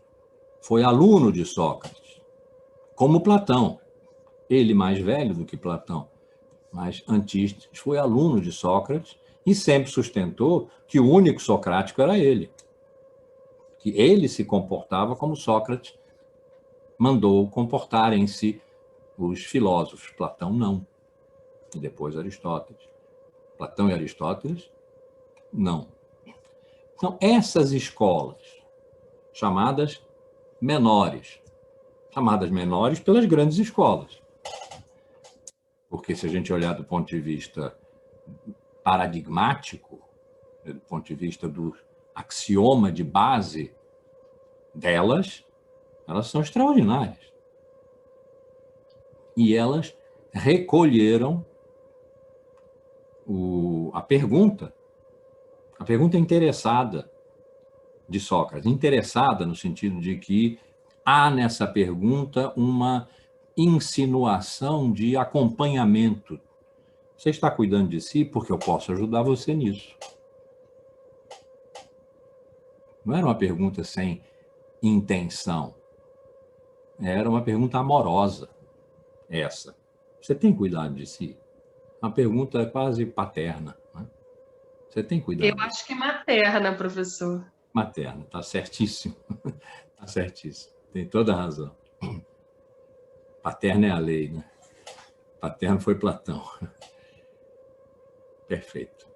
foi aluno de Sócrates, como Platão. Ele mais velho do que Platão, mas Antístenes foi aluno de Sócrates e sempre sustentou que o único socrático era ele, que ele se comportava como Sócrates mandou comportarem-se os filósofos. Platão não. E depois Aristóteles. Platão e Aristóteles, não. Então, essas escolas, chamadas menores pelas grandes escolas. Porque se a gente olhar do ponto de vista paradigmático, do ponto de vista do axioma de base delas, elas são extraordinárias. E elas recolheram a pergunta interessada de Sócrates, interessada no sentido de que há nessa pergunta uma insinuação de acompanhamento. Você está cuidando de si porque eu posso ajudar você nisso. Não era uma pergunta sem intenção. Era uma pergunta amorosa, essa. Você tem cuidado de si? Uma pergunta quase paterna. Né? Você tem cuidado Eu de si? acho que é materna, professor. Materna, está certíssimo. Está certíssimo. Tem toda a razão. Paterna é a lei, né? Paterno foi Platão. Perfeito.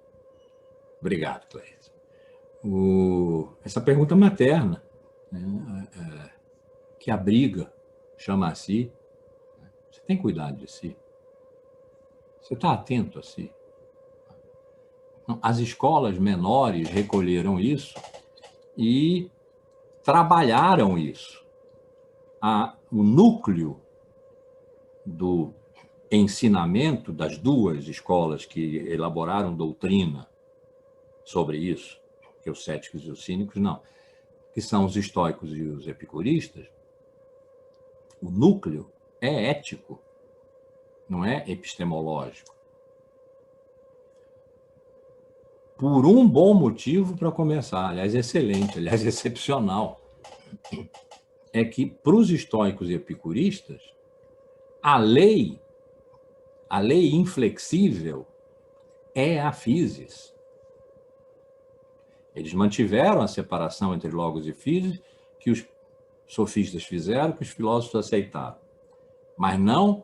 Obrigado, Cleide. Essa pergunta materna, né, que abriga, chama a si, você tem cuidado de si? Você está atento a si? As escolas menores recolheram isso e trabalharam isso. O núcleo do ensinamento das duas escolas que elaboraram doutrina sobre isso, que os céticos e os cínicos não, que são os estoicos e os epicuristas, o núcleo é ético, não é epistemológico. Por um bom motivo para começar, aliás, excelente, aliás, excepcional, é que para os estoicos e epicuristas, a lei inflexível é a physis. Eles mantiveram a separação entre logos e physis que os sofistas fizeram, que os filósofos aceitaram. Mas não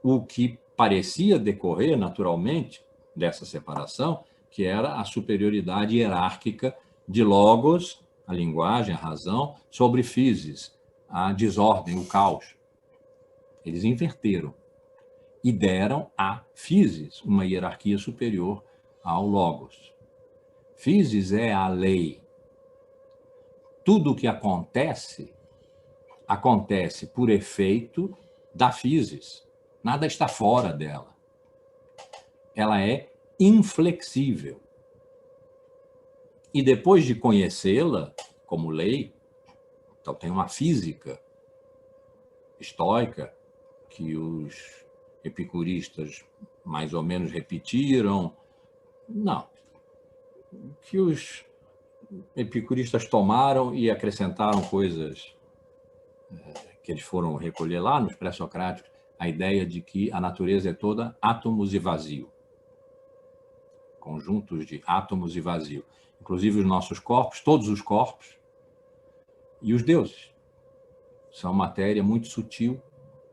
o que parecia decorrer naturalmente dessa separação, que era a superioridade hierárquica de logos, a linguagem, a razão, sobre physis, a desordem, o caos. Eles inverteram e deram a physis uma hierarquia superior ao logos. Physis é a lei. Tudo o que acontece por efeito da physis. Nada está fora dela. Ela é inflexível. E depois de conhecê-la como lei, então tem uma física estoica que os epicuristas mais ou menos repetiram, Não. Que os epicuristas tomaram e acrescentaram coisas que eles foram recolher lá nos pré-socráticos, a ideia de que a natureza é toda átomos e vazio. Conjuntos de átomos e vazio. Inclusive os nossos corpos, todos os corpos, e os deuses. São matéria muito sutil,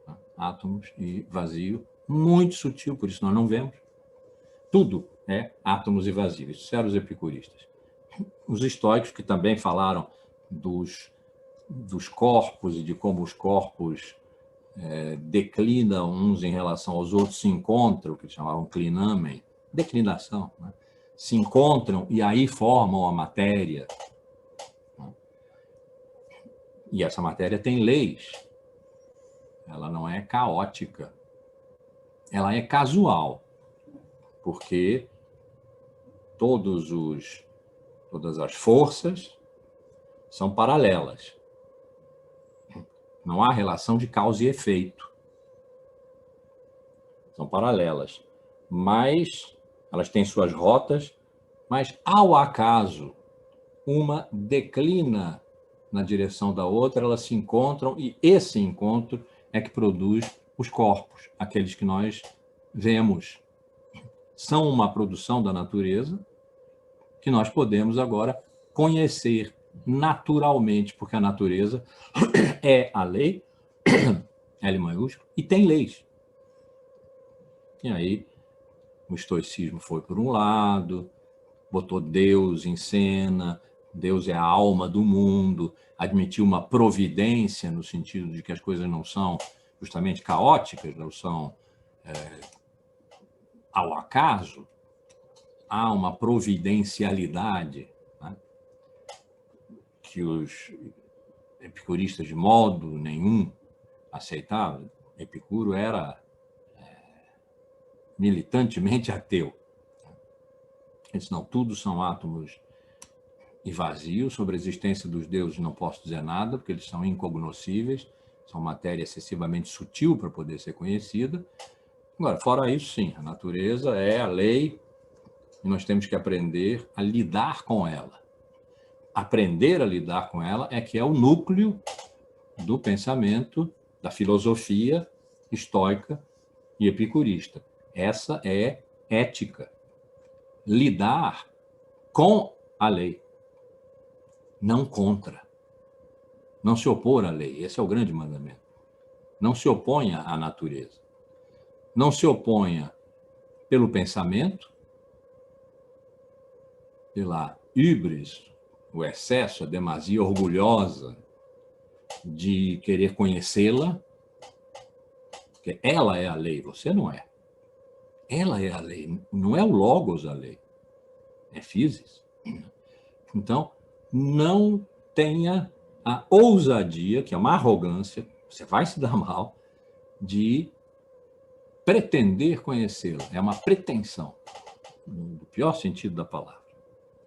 né? Átomos e vazio, muito sutil, por isso nós não vemos. Tudo é átomos e vazio. Isso eram os epicuristas. Os estoicos, que também falaram dos corpos e de como os corpos declinam uns em relação aos outros, se encontram, o que eles chamavam clinamen, declinação, né? Se encontram e aí formam a matéria. E essa matéria tem leis. Ela não é caótica. Ela é casual, porque todas as forças são paralelas. Não há relação de causa e efeito. São paralelas. Mas elas têm suas rotas, mas ao acaso uma declina na direção da outra, elas se encontram e esse encontro é que produz os corpos, aqueles que nós vemos. São uma produção da natureza que nós podemos agora conhecer naturalmente, porque a natureza é a lei, L maiúsculo, e tem leis. E aí o estoicismo foi por um lado, botou Deus em cena, Deus é a alma do mundo, admitiu uma providência no sentido de que as coisas não são justamente caóticas, não são ao acaso, há uma providencialidade, né, que os epicuristas de modo nenhum aceitavam. Epicuro era militantemente ateu. Ele disse, não, tudo são átomos e vazios, sobre a existência dos deuses não posso dizer nada, porque eles são incognoscíveis, são matéria excessivamente sutil para poder ser conhecida. Agora, fora isso, sim, a natureza é a lei e nós temos que aprender a lidar com ela. Aprender a lidar com ela é que é o núcleo do pensamento, da filosofia estoica e epicurista. Essa é ética. Lidar com a lei, não contra. Não se opor à lei, esse é o grande mandamento. Não se oponha à natureza. Não se oponha pelo pensamento, pela híbris, o excesso, a demasia orgulhosa de querer conhecê-la, porque ela é a lei, você não é. Ela é a lei, não é o logos a lei, é physis. Então, não tenha a ousadia, que é uma arrogância, você vai se dar mal, de pretender conhecê-la. É uma pretensão, no pior sentido da palavra.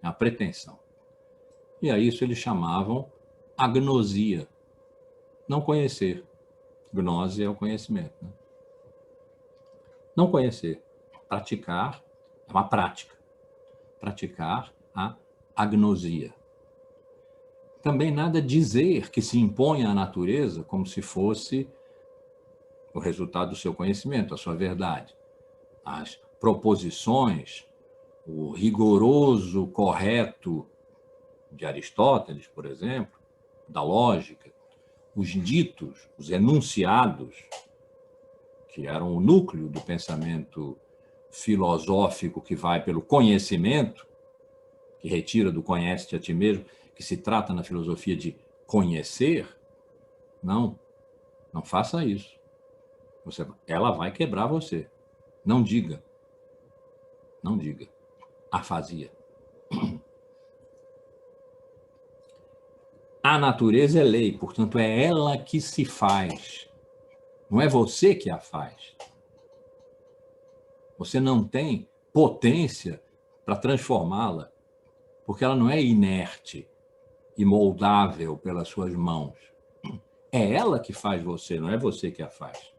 É uma pretensão. E a isso eles chamavam agnosia. Não conhecer. Gnose é o conhecimento, né? Não conhecer. Praticar é uma prática. Praticar a agnosia. Também nada dizer que se impõe à natureza como se fosse o resultado do seu conhecimento, a sua verdade. As proposições, o rigoroso correto de Aristóteles, por exemplo, da lógica, os ditos, os enunciados, que eram o núcleo do pensamento filosófico que vai pelo conhecimento, que retira do conhece-te a ti mesmo, que se trata na filosofia de conhecer, não faça isso. Ela vai quebrar você. Não diga. Não diga. Afasia. A natureza é lei, portanto, é ela que se faz. Não é você que a faz. Você não tem potência para transformá-la, porque ela não é inerte e moldável pelas suas mãos. É ela que faz você, não é você que a faz.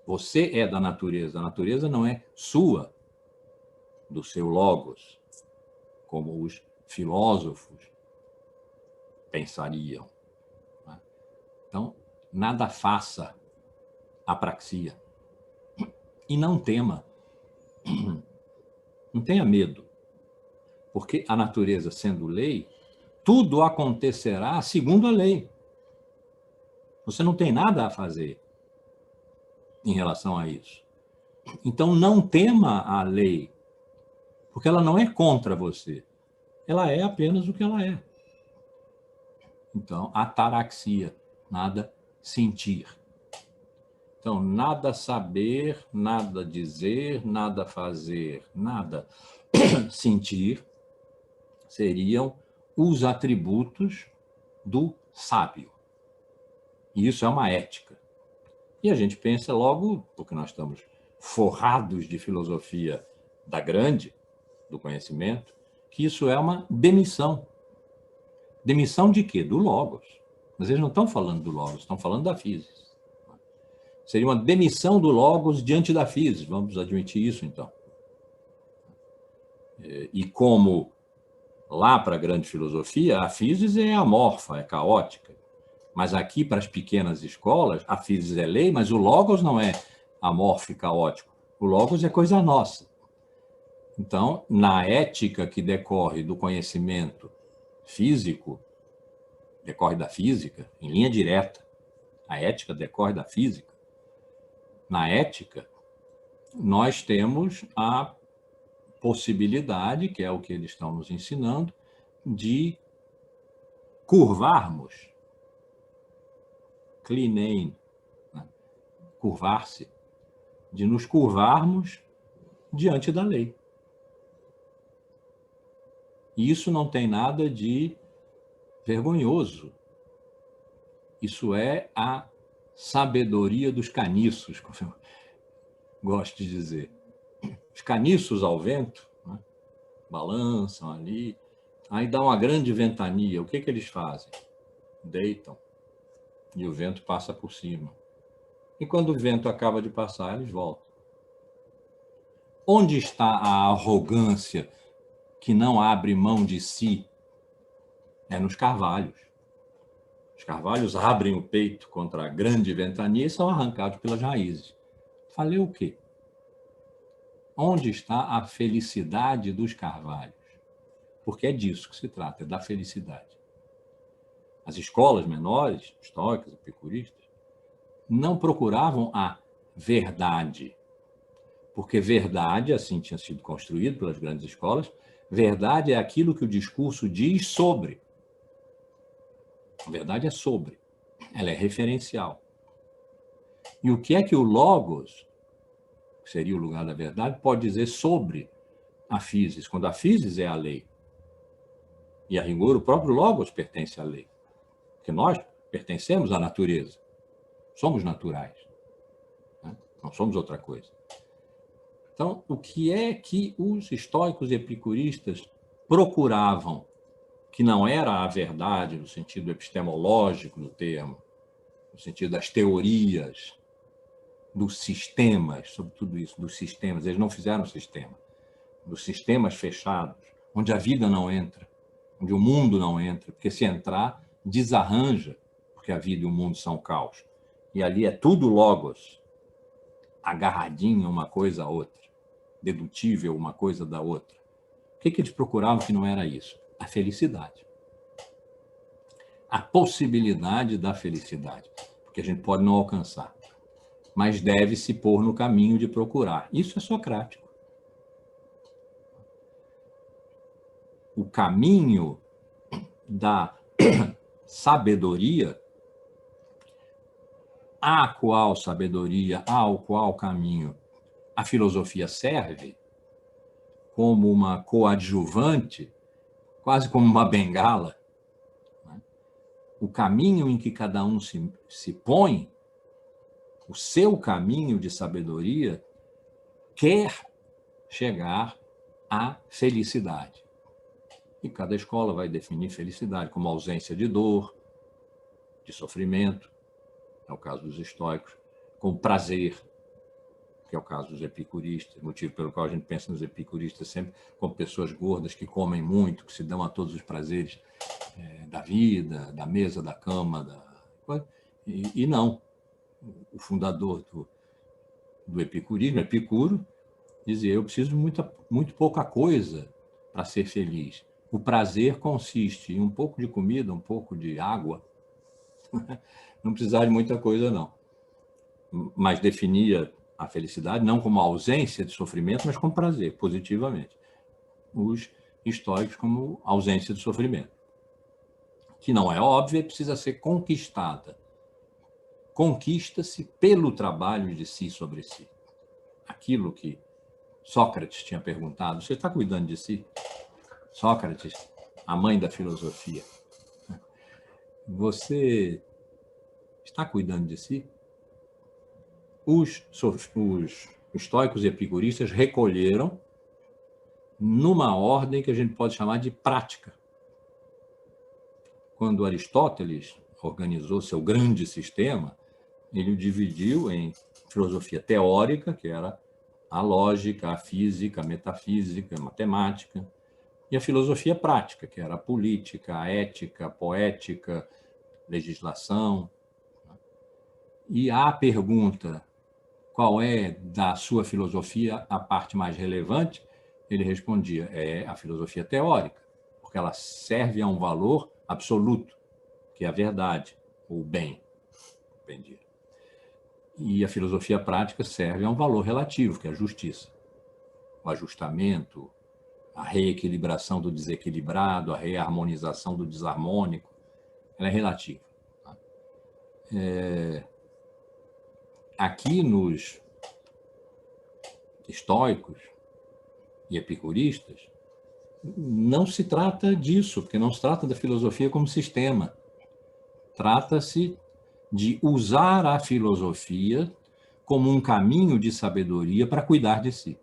Você é da natureza, a natureza não é sua. do seu logos, como os filósofos pensariam. Então, nada faça apraxia. E não tema. Não tenha medo. Porque a natureza sendo lei, tudo acontecerá segundo a lei. Você não tem nada a fazer em relação a isso. Então, não tema a lei, porque ela não é contra você. Ela é apenas o que ela é. Então, ataraxia, nada sentir. Então, nada saber, nada dizer, nada fazer, nada sentir seriam os atributos do sábio. E isso é uma ética. E a gente pensa logo, porque nós estamos forrados de filosofia da grande, do conhecimento, que isso é uma demissão. Demissão de quê? Do logos. Mas eles não estão falando do logos, estão falando da physis. Seria uma demissão do logos diante da physis, vamos admitir isso, então. E como lá para a grande filosofia, a physis é amorfa, é caótica. Mas aqui, para as pequenas escolas, a physis é lei, mas o logos não é amorfo e caótico. O logos é coisa nossa. Então, na ética que decorre do conhecimento físico, decorre da física, em linha direta, a ética decorre da física. Na ética, nós temos a possibilidade, que é o que eles estão nos ensinando, de curvarmos, klinein, né? Curvar-se, de nos curvarmos diante da lei. E isso não tem nada de vergonhoso. Isso é a sabedoria dos caniços, como eu gosto de dizer. Os caniços ao vento, né, balançam ali, aí dá uma grande ventania. O que eles fazem? Deitam e o vento passa por cima. E quando o vento acaba de passar, eles voltam. Onde está a arrogância que não abre mão de si? É nos carvalhos. Os carvalhos abrem o peito contra a grande ventania e são arrancados pelas raízes. Falei o quê? Onde está a felicidade dos carvalhos? Porque é disso que se trata, é da felicidade. As escolas menores, estoicas, epicuristas, não procuravam a verdade, porque verdade, assim tinha sido construído pelas grandes escolas, verdade é aquilo que o discurso diz sobre. A verdade é sobre, ela é referencial. E o que é que o logos, que seria o lugar da verdade, pode dizer sobre a physis, quando a physis é a lei? E a rigor, o próprio logos pertence à lei, porque nós pertencemos à natureza, somos naturais, né? Não somos outra coisa. Então, o que é que os estoicos e epicuristas procuravam, que não era a verdade no sentido epistemológico do termo, no sentido das teorias, dos sistemas, sobre tudo isso, dos sistemas. Eles não fizeram sistema. Dos sistemas fechados, onde a vida não entra, onde o mundo não entra, porque se entrar, desarranja, porque a vida e o mundo são caos. E ali é tudo logos, agarradinho uma coisa a outra, dedutível uma coisa da outra. O que eles procuravam que não era isso? A felicidade. A possibilidade da felicidade, porque a gente pode não alcançar, mas deve se pôr no caminho de procurar. Isso é socrático. O caminho da sabedoria, a qual sabedoria, ao qual caminho a filosofia serve, como uma coadjuvante, quase como uma bengala, né? O caminho em que cada um se põe, o seu caminho de sabedoria, quer chegar à felicidade. E cada escola vai definir felicidade como ausência de dor, de sofrimento, é o caso dos estoicos, como prazer, que é o caso dos epicuristas, motivo pelo qual a gente pensa nos epicuristas sempre como pessoas gordas que comem muito, que se dão a todos os prazeres da vida, da mesa, da cama, e não. O fundador do epicurismo, Epicuro, dizia: eu preciso de muito pouca coisa para ser feliz. O prazer consiste em um pouco de comida, um pouco de água. Não precisar de muita coisa, não. Mas definia a felicidade não como ausência de sofrimento, mas como prazer, positivamente. Os estoicos como ausência de sofrimento, que não é óbvia e precisa ser conquistada. Conquista-se pelo trabalho de si sobre si. Aquilo que Sócrates tinha perguntado: você está cuidando de si? Sócrates, a mãe da filosofia. Você está cuidando de si? Os estoicos e epicuristas recolheram numa ordem que a gente pode chamar de prática. Quando Aristóteles organizou seu grande sistema, ele o dividiu em filosofia teórica, que era a lógica, a física, a metafísica, a matemática, e a filosofia prática, que era a política, a ética, a poética, legislação. E a pergunta: qual é da sua filosofia a parte mais relevante? Ele respondia: é a filosofia teórica, porque ela serve a um valor absoluto, que é a verdade, o bem. Entendi. E a filosofia prática serve a um valor relativo, que é a justiça, o ajustamento, a reequilibração do desequilibrado, a reharmonização do desarmônico. Ela é relativa. Aqui nos estoicos e epicuristas, não se trata disso, porque não se trata da filosofia como sistema. Trata-se de usar a filosofia como um caminho de sabedoria para cuidar de si.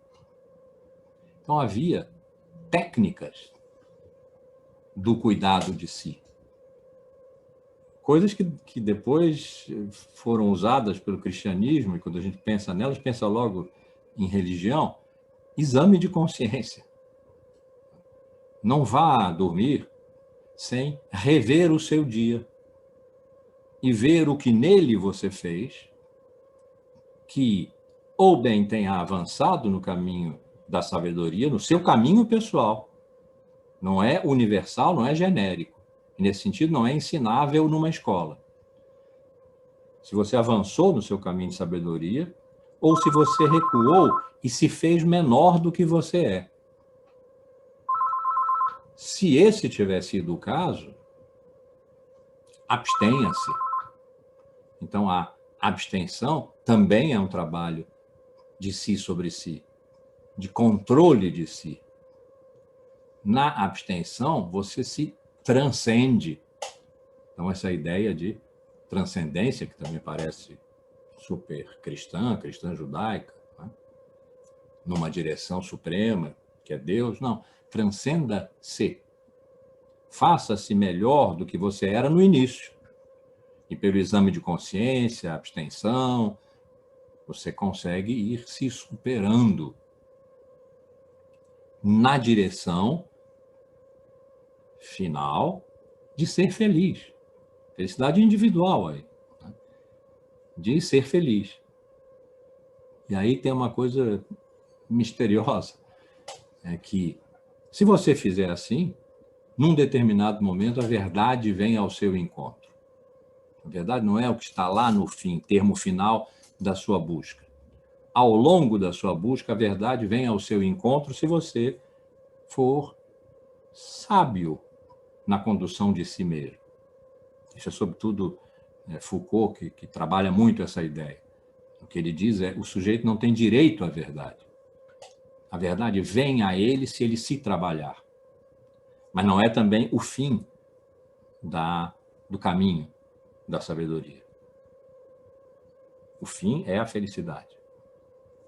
Então, havia técnicas do cuidado de si. Coisas que depois foram usadas pelo cristianismo, e quando a gente pensa nelas, pensa logo em religião. Exame de consciência. Não vá dormir sem rever o seu dia e ver o que nele você fez, que ou bem tenha avançado no caminho da sabedoria, no seu caminho pessoal. Não é universal, não é genérico. E nesse sentido, não é ensinável numa escola. Se você avançou no seu caminho de sabedoria, ou se você recuou e se fez menor do que você é. Se esse tiver sido o caso, abstenha-se. Então, a abstenção também é um trabalho de si sobre si, de controle de si. Na abstenção, você se transcende. Então, essa ideia de transcendência, que também parece super cristã judaica, né? Numa direção suprema, que é Deus, não. Transcenda-se. Faça-se melhor do que você era no início. E pelo exame de consciência, abstenção, você consegue ir se superando na direção final de ser feliz. Felicidade individual aí, né? De ser feliz. E aí tem uma coisa misteriosa, é que se você fizer assim, num determinado momento a verdade vem ao seu encontro. A verdade não é o que está lá no fim, termo final da sua busca. Ao longo da sua busca, a verdade vem ao seu encontro se você for sábio na condução de si mesmo. Isso é, sobretudo, Foucault, que trabalha muito essa ideia. O que ele diz é: o sujeito não tem direito à verdade. A verdade vem a ele se ele se trabalhar. Mas não é também o fim do caminho da sabedoria. O fim é a felicidade.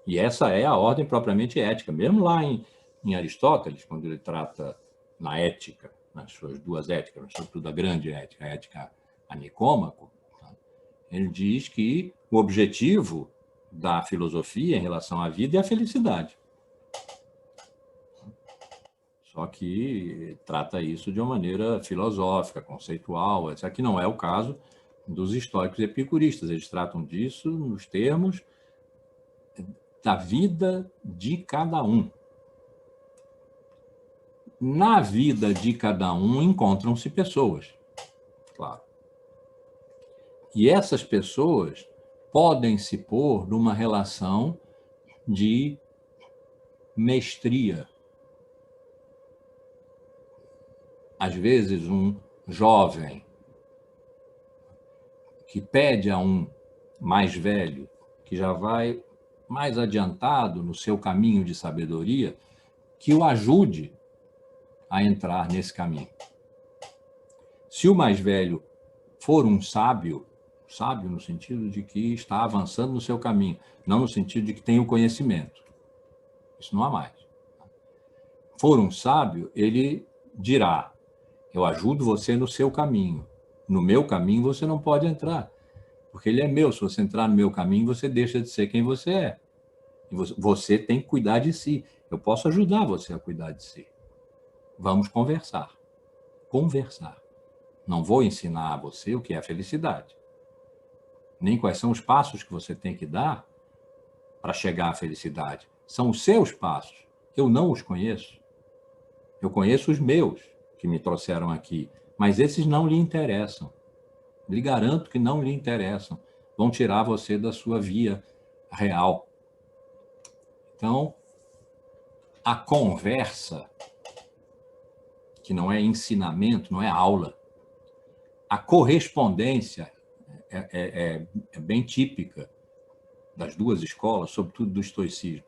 E essa é a ordem propriamente ética. Mesmo lá em Aristóteles, quando ele trata na ética, nas suas duas éticas, mas sobretudo a grande ética, a ética a Nicômaco, ele diz que o objetivo da filosofia em relação à vida e à felicidade. Só que trata isso de uma maneira filosófica, conceitual, isso aqui não é o caso dos estoicos epicuristas. Eles tratam disso nos termos da vida de cada um. Na vida de cada um encontram-se pessoas, claro. E essas pessoas podem se pôr numa relação de mestria. Às vezes, um jovem que pede a um mais velho, que já vai mais adiantado no seu caminho de sabedoria, que o ajude a entrar nesse caminho. Se o mais velho for um sábio, sábio no sentido de que está avançando no seu caminho, não no sentido de que tem o conhecimento. Isso não há mais. For um sábio, ele dirá: eu ajudo você no seu caminho. No meu caminho você não pode entrar, porque ele é meu. Se você entrar no meu caminho, você deixa de ser quem você é. E você tem que cuidar de si. Eu posso ajudar você a cuidar de si. Vamos conversar. Conversar. Não vou ensinar a você o que é a felicidade, nem quais são os passos que você tem que dar para chegar à felicidade. São os seus passos. Eu não os conheço. Eu conheço os meus, que me trouxeram aqui, mas esses não lhe interessam. Lhe garanto que não lhe interessam. Vão tirar você da sua via real. Então, a conversa, que não é ensinamento, não é aula, a correspondência é bem típica das duas escolas, sobretudo do estoicismo.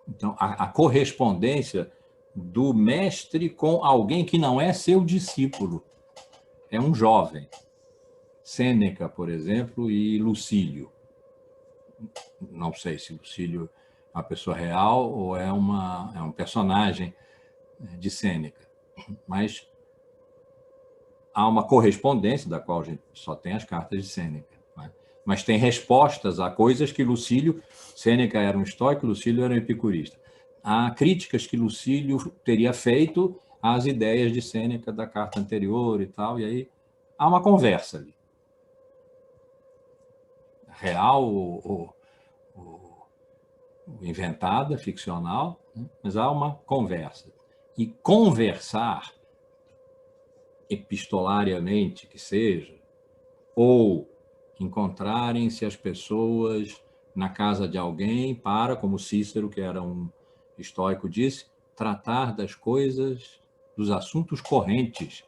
Então, a correspondência do mestre com alguém que não é seu discípulo, é um jovem. Sêneca, por exemplo, e Lucílio. Não sei se Lucílio é uma pessoa real ou é um personagem de Sêneca, mas há uma correspondência, da qual a gente só tem as cartas de Sêneca, né? Mas tem respostas a coisas que Lucílio, Sêneca era um estoico, Lucílio era um epicurista. Há críticas que Lucílio teria feito às ideias de Sêneca da carta anterior e tal, e aí há uma conversa ali. Real ou inventada, ficcional, né? Mas há uma conversa. E conversar epistolariamente que seja, ou encontrarem-se as pessoas na casa de alguém para, como Cícero, que era um estoico, disse, tratar das coisas, dos assuntos correntes.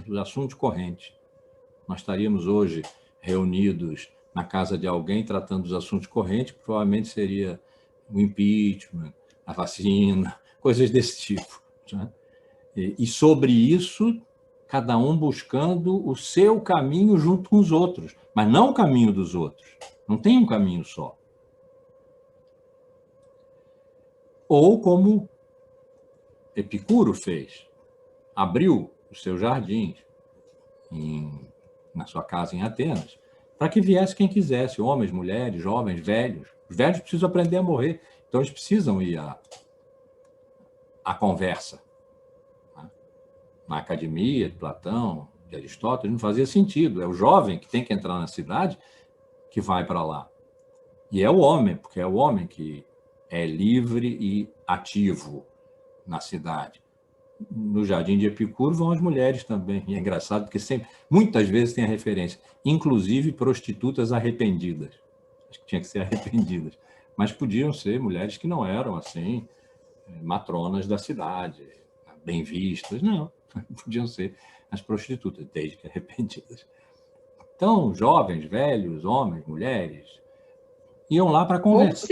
Dos assuntos correntes. Nós estaríamos hoje reunidos na casa de alguém tratando dos assuntos correntes, provavelmente seria o impeachment, a vacina, coisas desse tipo, né? E sobre isso, cada um buscando o seu caminho junto com os outros, mas não o caminho dos outros. Não tem um caminho só. Ou como Epicuro fez, abriu os seus jardins na sua casa em Atenas, para que viesse quem quisesse, homens, mulheres, jovens, velhos. Os velhos precisam aprender a morrer, então eles precisam ir à conversa. Na academia de Platão, de Aristóteles, não fazia sentido. É o jovem que tem que entrar na cidade que vai para lá. E é o homem, porque é o homem que é livre e ativo na cidade. No Jardim de Epicuro vão as mulheres também. E é engraçado porque sempre, muitas vezes tem a referência, inclusive prostitutas arrependidas. Acho que tinha que ser arrependidas. Mas podiam ser mulheres que não eram assim, matronas da cidade, bem vistas, não. Podiam ser as prostitutas, desde que arrependidas. Então, jovens, velhos, homens, mulheres, iam lá para conversar.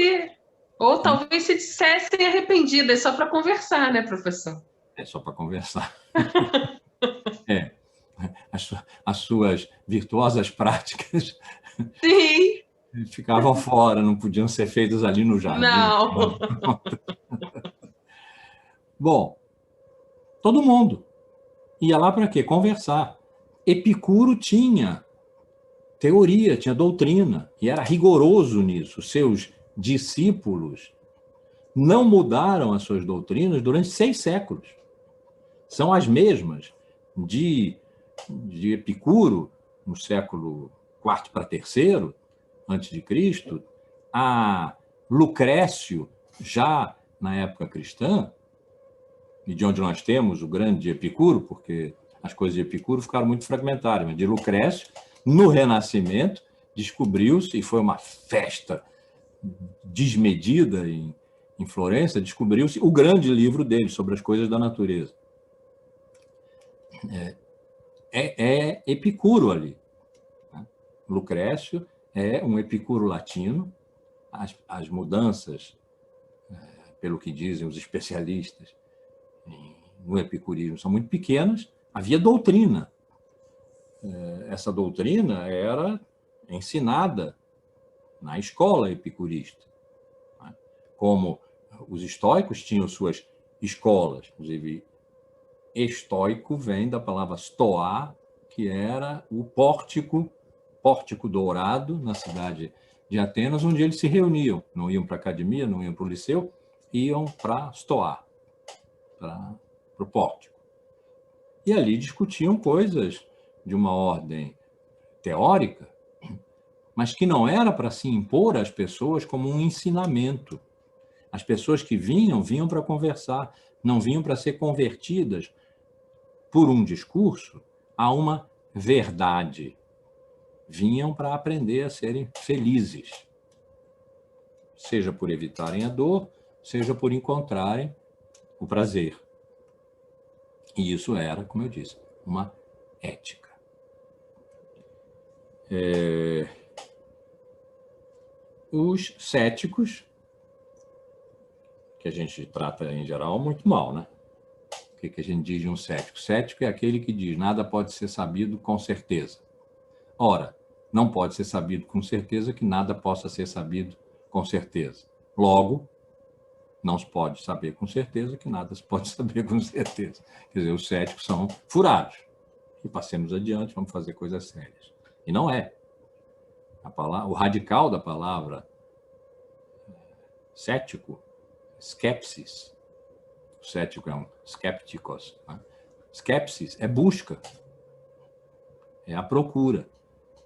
Ou talvez se dissessem arrependidas, só para conversar, né, professor? É só para conversar. É. As suas virtuosas práticas Sim. ficavam fora, não podiam ser feitas ali no jardim. Não. Bom, todo mundo ia lá para quê? Conversar. Epicuro tinha teoria, tinha doutrina, e era rigoroso nisso. Seus discípulos não mudaram as suas doutrinas durante 6 séculos. São as mesmas de Epicuro, no século IV para III, antes de Cristo, a Lucrécio, já na época cristã, e de onde nós temos o grande Epicuro, porque as coisas de Epicuro ficaram muito fragmentárias, mas de Lucrécio, no Renascimento, descobriu-se, e foi uma festa desmedida em Florença, descobriu-se o grande livro dele sobre as coisas da natureza. É Epicuro ali. Lucrécio é um Epicuro latino. As mudanças, pelo que dizem os especialistas no epicurismo, são muito pequenas. Havia doutrina. Essa doutrina era ensinada na escola epicurista. Como os estoicos tinham suas escolas, inclusive estoico vem da palavra stoa, que era o pórtico dourado na cidade de Atenas, onde eles se reuniam. Não iam para a academia, não iam para o liceu, iam para stoa, para o pórtico. E ali discutiam coisas de uma ordem teórica, mas que não era para se impor às pessoas como um ensinamento. As pessoas que vinham para conversar, não vinham para ser convertidas por um discurso a uma verdade. Vinham para aprender a serem felizes, seja por evitarem a dor, seja por encontrarem o prazer. E isso era, como eu disse, uma ética. Os céticos, que a gente trata em geral muito mal, né? O que a gente diz de um cético? Cético é aquele que diz: nada pode ser sabido com certeza. Ora, não pode ser sabido com certeza que nada possa ser sabido com certeza. Logo, não se pode saber com certeza que nada se pode saber com certeza. Quer dizer, os céticos são furados. E passemos adiante, vamos fazer coisas sérias. E não é. O radical da palavra cético, skepsis. O cético é um skeptikos. Né? Skepsis é busca, é a procura.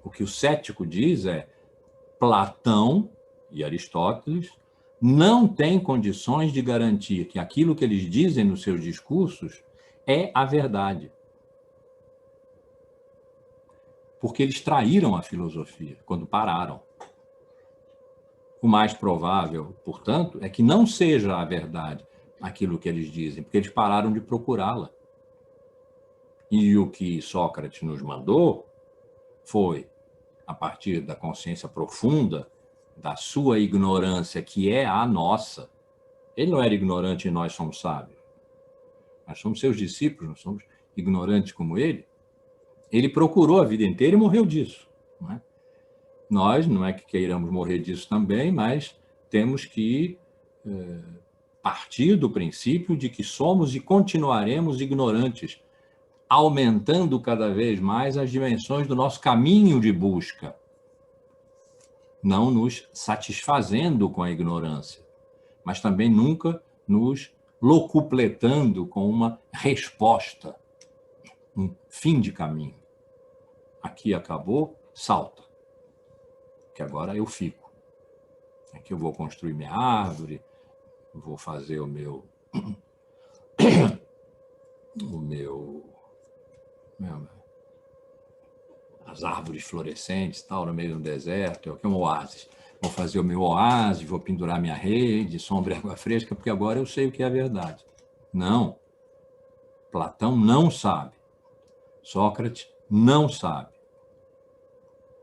O que o cético diz é: Platão e Aristóteles não têm condições de garantir que aquilo que eles dizem nos seus discursos é a verdade. Porque eles traíram a filosofia quando pararam. O mais provável, portanto, é que não seja a verdade aquilo que eles dizem, porque eles pararam de procurá-la. E o que Sócrates nos mandou foi, a partir da consciência profunda da sua ignorância, que é a nossa. Ele não era ignorante e nós somos sábios. Nós somos seus discípulos, não somos ignorantes como ele. Ele procurou a vida inteira e morreu disso. Não é? Nós, não é que queiramos morrer disso também, mas temos que partir do princípio de que somos e continuaremos ignorantes, aumentando cada vez mais as dimensões do nosso caminho de busca, não nos satisfazendo com a ignorância, mas também nunca nos locupletando com uma resposta, um fim de caminho. Aqui acabou, salta, que agora eu fico. Aqui eu vou construir minha árvore, vou fazer as árvores florescentes, tal, no meio do deserto, é um oásis. Vou fazer o meu oásis, vou pendurar minha rede, sombra e água fresca, porque agora eu sei o que é a verdade. Não. Platão não sabe. Sócrates não sabe.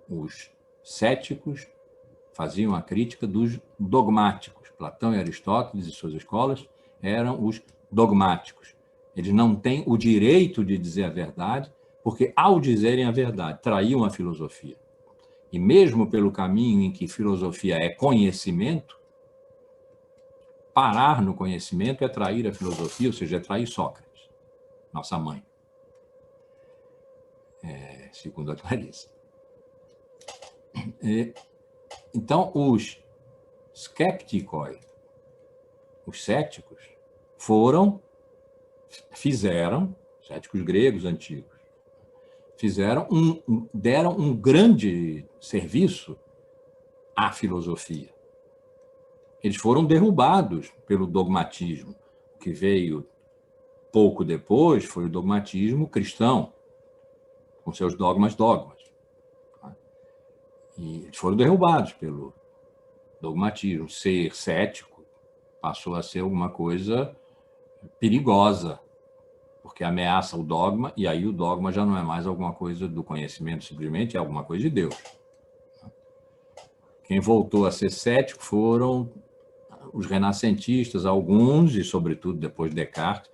Os céticos faziam a crítica dos dogmáticos. Platão e Aristóteles e suas escolas eram os dogmáticos. Eles não têm o direito de dizer a verdade, porque, ao dizerem a verdade, traíam a filosofia. E mesmo pelo caminho em que filosofia é conhecimento, parar no conhecimento é trair a filosofia, ou seja, é trair Sócrates, nossa mãe, segundo a Clarissa. Então, os skeptikoi, os céticos, fizeram, céticos gregos antigos, deram um grande serviço à filosofia. Eles foram derrubados pelo dogmatismo. O que veio pouco depois foi o dogmatismo cristão, com seus dogmas. E eles foram derrubados pelo dogmatismo. Ser cético passou a ser alguma coisa perigosa, porque ameaça o dogma, e aí o dogma já não é mais alguma coisa do conhecimento, simplesmente é alguma coisa de Deus. Quem voltou a ser cético foram os renascentistas, alguns, e sobretudo depois Descartes,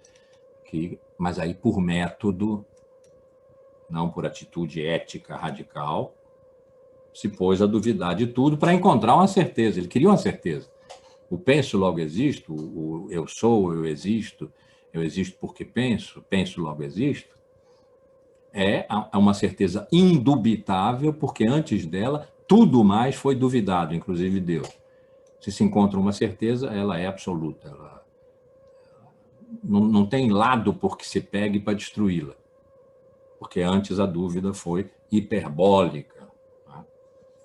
mas aí por método, não por atitude ética radical, se pôs a duvidar de tudo para encontrar uma certeza. Ele queria uma certeza. O penso, logo existo, o eu sou, eu existo porque penso, penso, logo existo, é uma certeza indubitável, porque antes dela tudo mais foi duvidado, inclusive Deus. Se encontra uma certeza, ela é absoluta. Ela não tem lado por que se pegue para destruí-la, porque antes a dúvida foi hiperbólica, né?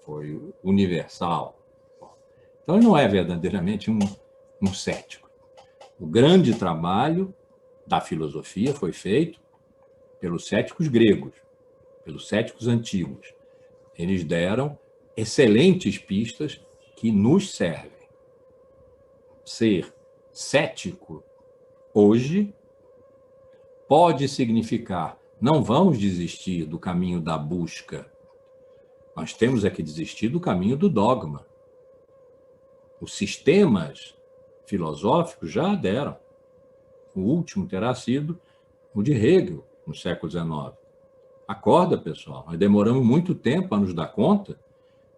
Foi universal. Então, ele não é verdadeiramente um cético. O grande trabalho da filosofia foi feito pelos céticos gregos, pelos céticos antigos. Eles deram excelentes pistas que nos servem. Ser cético hoje pode significar não vamos desistir do caminho da busca, nós temos é que desistir do caminho do dogma. Os sistemas filosóficos já deram. O último terá sido o de Hegel, no século XIX. Acorda, pessoal, nós demoramos muito tempo a nos dar conta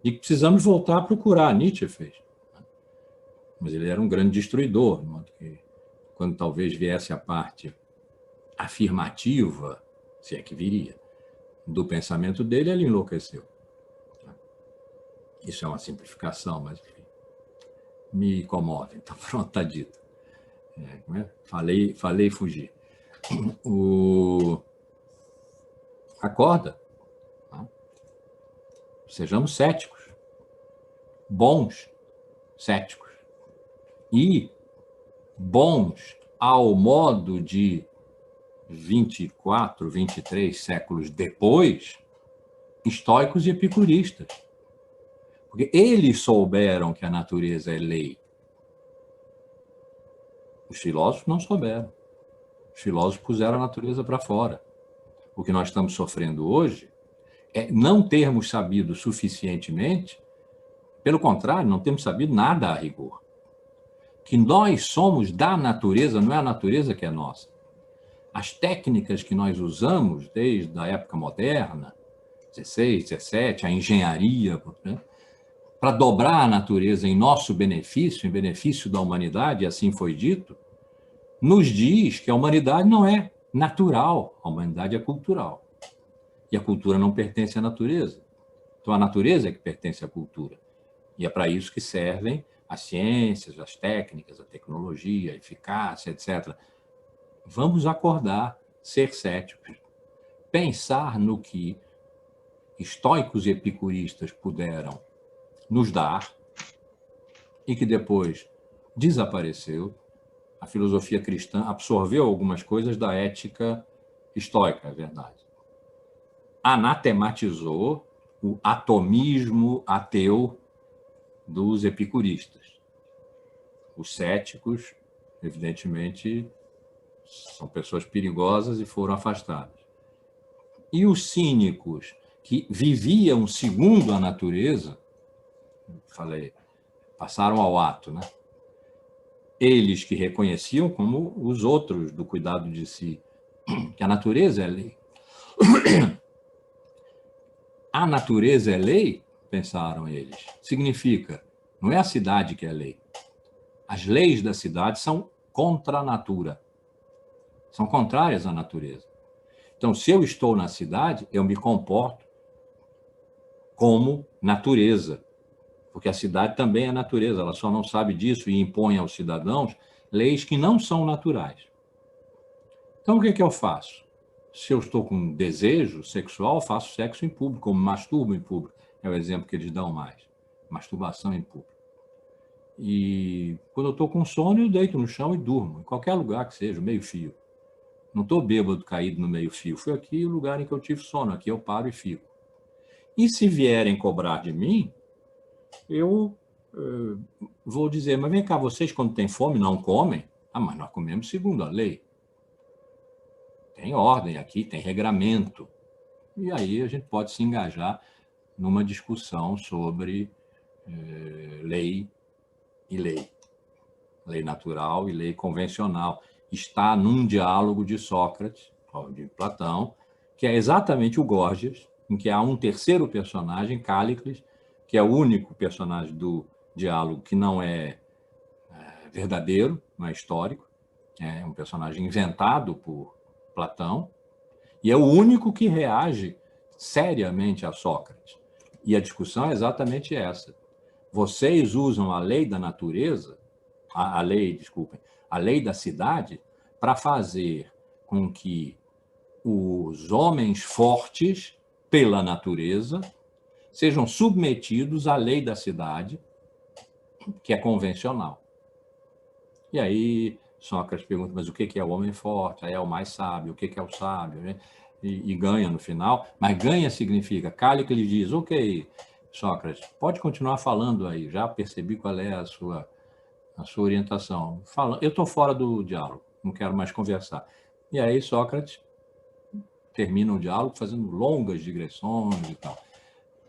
de que precisamos voltar a procurar. Nietzsche fez. Mas ele era um grande destruidor, de modo que, quando talvez viesse a parte afirmativa, se é que viria, do pensamento dele, ele enlouqueceu. Isso é uma simplificação, mas enfim, me comove. Então, pronto, está dito. Falei e fugi. Acorda. Sejamos céticos. Bons céticos. E bons ao modo de 24, 23 séculos depois, estoicos e epicuristas. Porque eles souberam que a natureza é lei. Os filósofos não souberam. Os filósofos puseram a natureza para fora. O que nós estamos sofrendo hoje é não termos sabido suficientemente, pelo contrário, não temos sabido nada a rigor. Que nós somos da natureza, não é a natureza que é nossa. As técnicas que nós usamos desde a época moderna, 16, 17, a engenharia, né, para dobrar a natureza em nosso benefício, em benefício da humanidade, e assim foi dito, nos diz que a humanidade não é natural, a humanidade é cultural. E a cultura não pertence à natureza. Então, a natureza é que pertence à cultura. E é para isso que servem as ciências, as técnicas, a tecnologia, a eficácia, etc. Vamos acordar, ser céticos, pensar no que estoicos e epicuristas puderam nos dar e que depois desapareceu. A filosofia cristã absorveu algumas coisas da ética estoica, é verdade. Anatematizou o atomismo ateu dos epicuristas. Os céticos, evidentemente, são pessoas perigosas e foram afastados. E os cínicos, que viviam segundo a natureza, passaram ao ato, né? Eles que reconheciam como os outros do cuidado de si, que a natureza é lei. A natureza é lei, pensaram eles, significa, não é a cidade que é lei. As leis da cidade são contra a natura, são contrárias à natureza. Então, se eu estou na cidade, eu me comporto como natureza, porque a cidade também é natureza, ela só não sabe disso e impõe aos cidadãos leis que não são naturais. Então, o que eu faço? Se eu estou com desejo sexual, faço sexo em público, ou me masturbo em público. É o exemplo que eles dão mais. Masturbação em público. E quando eu estou com sono, eu deito no chão e durmo, em qualquer lugar que seja, meio-fio. Não estou bêbado, caído no meio-fio. Foi aqui o lugar em que eu tive sono, aqui eu paro e fico. E se vierem cobrar de mim, eu vou dizer, mas vem cá, vocês quando têm fome não comem? Ah, mas nós comemos segundo a lei. Tem ordem aqui, tem regramento. E aí a gente pode se engajar numa discussão sobre lei e lei. Lei natural e lei convencional. Está num diálogo de Sócrates, de Platão, que é exatamente o Górgias, em que há um terceiro personagem, Cállicles, que é o único personagem do diálogo que não é verdadeiro, não é histórico, é um personagem inventado por Platão, e é o único que reage seriamente a Sócrates. E a discussão é exatamente essa. Vocês usam a lei da natureza, a lei da cidade, para fazer com que os homens fortes, pela natureza, sejam submetidos à lei da cidade, que é convencional. E aí Sócrates pergunta, mas o que é o homem forte? Aí é o mais sábio. O que é o sábio? Né? E ganha no final. Mas ganha significa, Cállicles lhe diz, ok, Sócrates, pode continuar falando aí, já percebi qual é a sua orientação. Eu estou fora do diálogo, não quero mais conversar. E aí Sócrates termina o diálogo fazendo longas digressões e tal.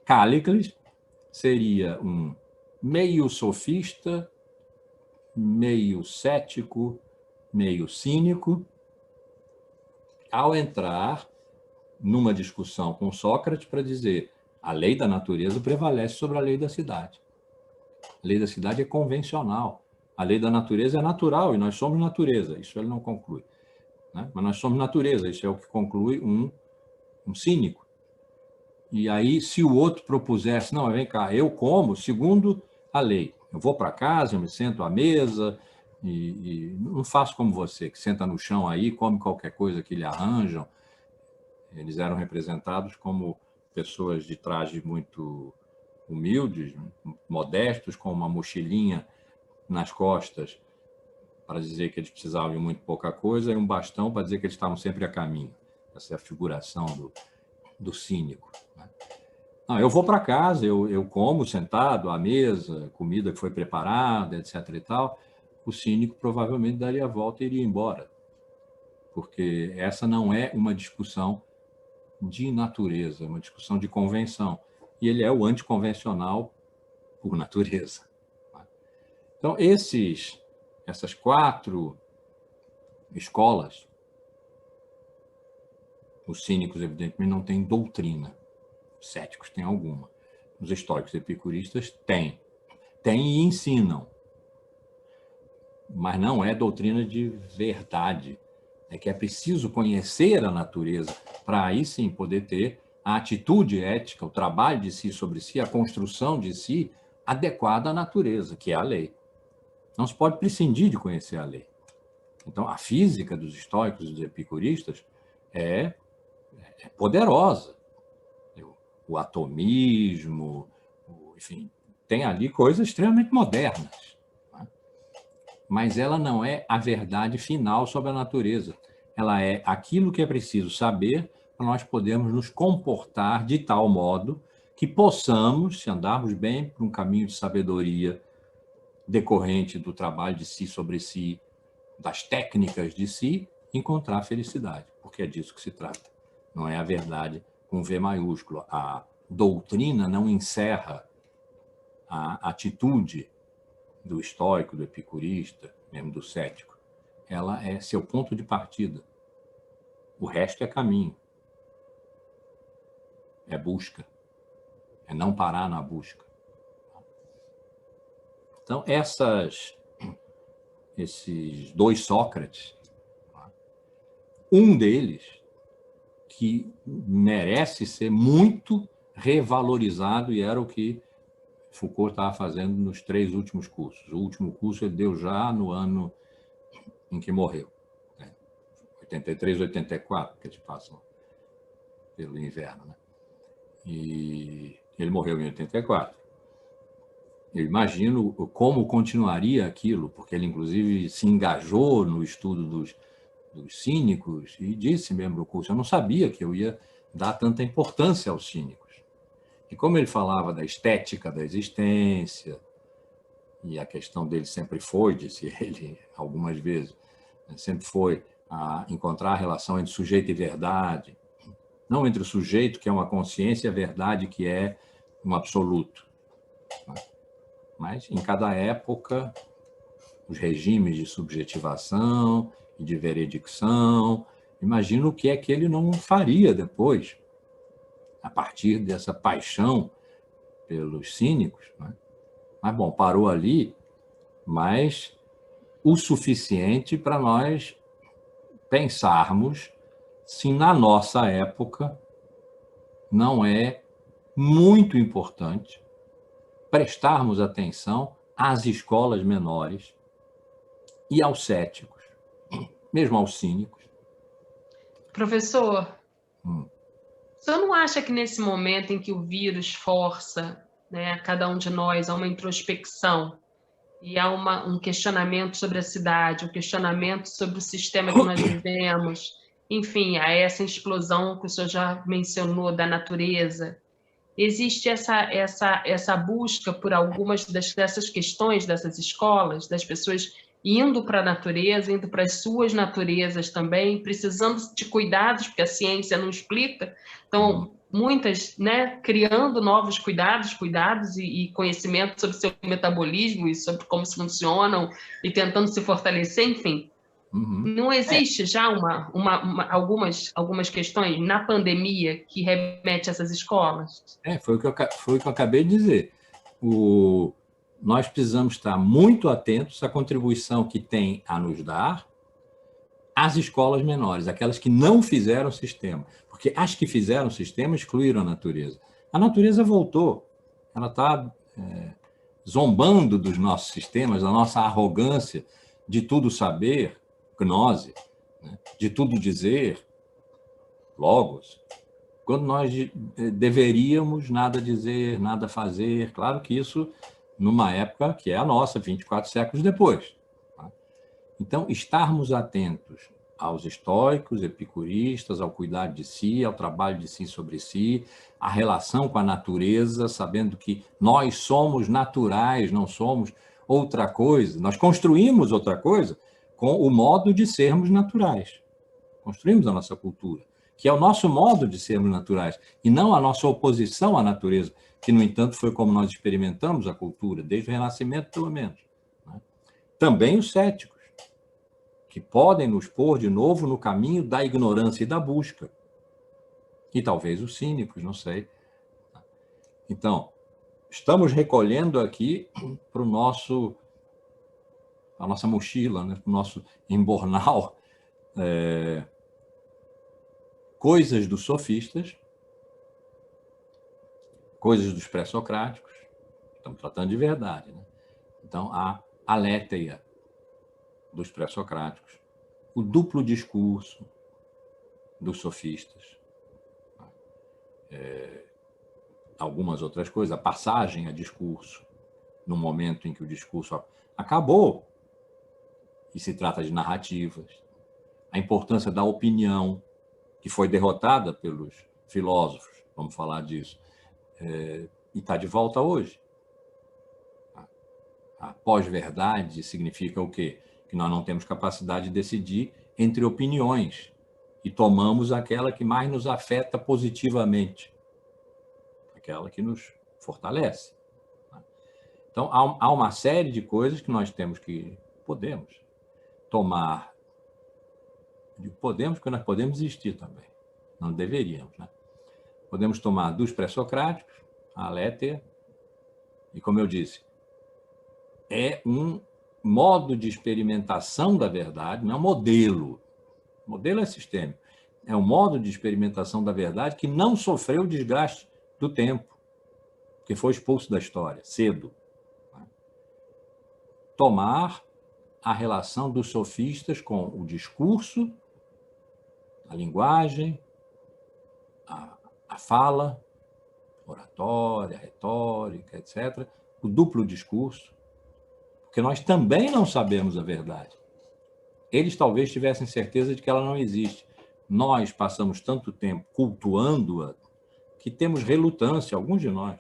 Cállicles seria um meio sofista, meio cético, meio cínico, ao entrar numa discussão com Sócrates para dizer a lei da natureza prevalece sobre a lei da cidade. A lei da cidade é convencional. A lei da natureza é natural e nós somos natureza. Isso ele não conclui. Né? Mas nós somos natureza. Isso é o que conclui um cínico. E aí, se o outro propusesse, não, vem cá, eu como segundo a lei. Eu vou para casa, eu me sento à mesa e não faço como você, que senta no chão aí, come qualquer coisa que lhe arranjam. Eles eram representados como pessoas de trajes muito humildes, modestos, com uma mochilinha nas costas para dizer que eles precisavam de muito pouca coisa e um bastão para dizer que eles estavam sempre a caminho. Essa é a figuração do cínico. Né? Não, eu vou para casa, eu como sentado à mesa, comida que foi preparada, etc. e tal. O cínico provavelmente daria a volta e iria embora, porque essa não é uma discussão de natureza, é uma discussão de convenção. E ele é o anticonvencional por natureza. Então, essas 4 escolas, os cínicos, evidentemente, não têm doutrina. Os céticos têm alguma. Os estoicos e epicuristas têm. Têm e ensinam. Mas não é doutrina de verdade. É que é preciso conhecer a natureza para aí sim poder ter a atitude ética, o trabalho de si sobre si, a construção de si adequada à natureza, que é a lei. Não se pode prescindir de conhecer a lei. Então, a física dos estoicos e dos epicuristas é poderosa. O atomismo, enfim, tem ali coisas extremamente modernas. Né? Mas ela não é a verdade final sobre a natureza. Ela é aquilo que é preciso saber para nós podermos nos comportar de tal modo que possamos, se andarmos bem por um caminho de sabedoria decorrente do trabalho de si sobre si, das técnicas de si, encontrar felicidade, porque é disso que se trata. Não é a verdade com V maiúsculo. A doutrina não encerra a atitude do estoico, do epicurista, mesmo do cético. Ela é seu ponto de partida. O resto é caminho. É busca. É não parar na busca. Então, esses 2 Sócrates, um deles que merece ser muito revalorizado, e era o que Foucault estava fazendo nos 3 últimos cursos. O último curso ele deu já no ano em que morreu, né? 83, 84, que eles passam pelo inverno, né? E ele morreu em 84. Eu imagino como continuaria aquilo, porque ele, inclusive, se engajou no estudo dos cínicos e disse mesmo no curso, eu não sabia que eu ia dar tanta importância aos cínicos. E como ele falava da estética da existência, e a questão dele sempre foi, disse ele algumas vezes, sempre foi a encontrar a relação entre sujeito e verdade, não entre o sujeito, que é uma consciência, e a verdade, que é um absoluto. Mas, em cada época, os regimes de subjetivação e de veredicção, imagino o que é que ele não faria depois, a partir dessa paixão pelos cínicos, né? Mas, bom, parou ali, mas o suficiente para nós pensarmos se na nossa época não é muito importante prestarmos atenção às escolas menores e aos céticos, mesmo aos cínicos. Professor, o senhor não acha que nesse momento em que o vírus força, né, cada um de nós a uma introspecção e há um questionamento sobre a cidade, um questionamento sobre o sistema que nós vivemos, enfim, a essa explosão que o senhor já mencionou da natureza, existe essa busca por algumas dessas questões dessas escolas, das pessoas indo para a natureza, indo para as suas naturezas também, precisando de cuidados, porque a ciência não explica. Então, muitas, né, criando novos cuidados e conhecimento sobre seu metabolismo e sobre como se funcionam e tentando se fortalecer, enfim. Não existe já algumas questões na pandemia que remete a essas escolas? Foi o que eu acabei de dizer. Nós precisamos estar muito atentos à contribuição que tem a nos dar as escolas menores, aquelas que não fizeram sistema. Porque as que fizeram sistema excluíram a natureza. A natureza voltou. Ela está zombando dos nossos sistemas, da nossa arrogância de tudo saber, gnose, né? De tudo dizer, logos, quando nós deveríamos nada dizer, nada fazer. Claro que isso numa época que é a nossa, 24 séculos depois. Então, estarmos atentos aos estoicos, epicuristas, ao cuidar de si, ao trabalho de si sobre si, à relação com a natureza, sabendo que nós somos naturais, não somos outra coisa. Nós construímos outra coisa com o modo de sermos naturais. Construímos a nossa cultura, que é o nosso modo de sermos naturais, e não a nossa oposição à natureza, que, no entanto, foi como nós experimentamos a cultura, desde o Renascimento, pelo menos. Também os céticos, que podem nos pôr de novo no caminho da ignorância e da busca. E talvez os cínicos, não sei. Então, estamos recolhendo aqui para a nossa mochila, né, para o nosso embornal, coisas dos sofistas, coisas dos pré-socráticos. Estamos tratando de verdade, né? Então, a alétheia dos pré-socráticos, o duplo discurso dos sofistas, algumas outras coisas, a passagem a discurso, no momento em que o discurso acabou, e se trata de narrativas, a importância da opinião, que foi derrotada pelos filósofos, vamos falar disso, e está de volta hoje. A pós-verdade significa o quê? Que nós não temos capacidade de decidir entre opiniões e tomamos aquela que mais nos afeta positivamente, aquela que nos fortalece. Então, há uma série de coisas que nós podemos tomar. Podemos, porque nós podemos existir também. Não deveríamos, né? Podemos tomar dos pré-socráticos, a alétheia, e, como eu disse, é um modo de experimentação da verdade, não é um modelo. O modelo é sistêmico. É um modo de experimentação da verdade que não sofreu desgaste do tempo, porque foi expulso da história, cedo. Tomar a relação dos sofistas com o discurso, a linguagem, a fala, oratória, retórica, etc., o duplo discurso, porque nós também não sabemos a verdade. Eles talvez tivessem certeza de que ela não existe. Nós passamos tanto tempo cultuando-a que temos relutância, alguns de nós,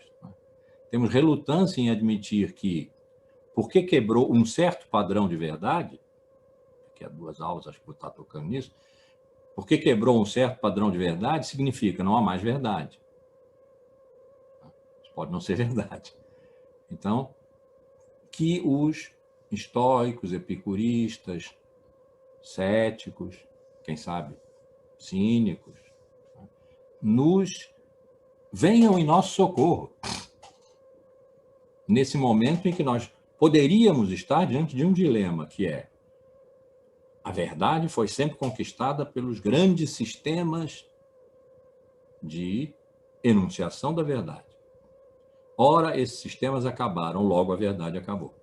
temos relutância em admitir que, porque quebrou um certo padrão de verdade, que há 2 aulas, acho que vou estar tocando nisso, porque quebrou um certo padrão de verdade, significa não há mais verdade. Isso pode não ser verdade. Então, que os estoicos, epicuristas, céticos, quem sabe, cínicos, nos venham em nosso socorro, nesse momento em que nós poderíamos estar diante de um dilema, que é: a verdade foi sempre conquistada pelos grandes sistemas de enunciação da verdade. Ora, esses sistemas acabaram, logo a verdade acabou.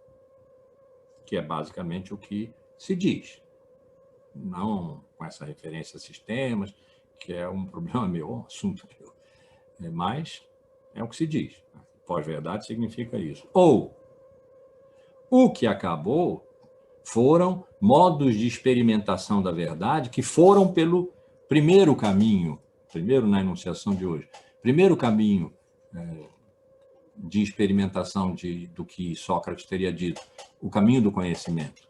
Que é basicamente o que se diz. Não com essa referência a sistemas, que é um problema meu, um assunto meu. Mas é o que se diz. Pós-verdade significa isso. Ou, o que acabou foram modos de experimentação da verdade que foram pelo primeiro caminho, primeiro na enunciação de hoje, primeiro caminho de experimentação do que Sócrates teria dito, o caminho do conhecimento,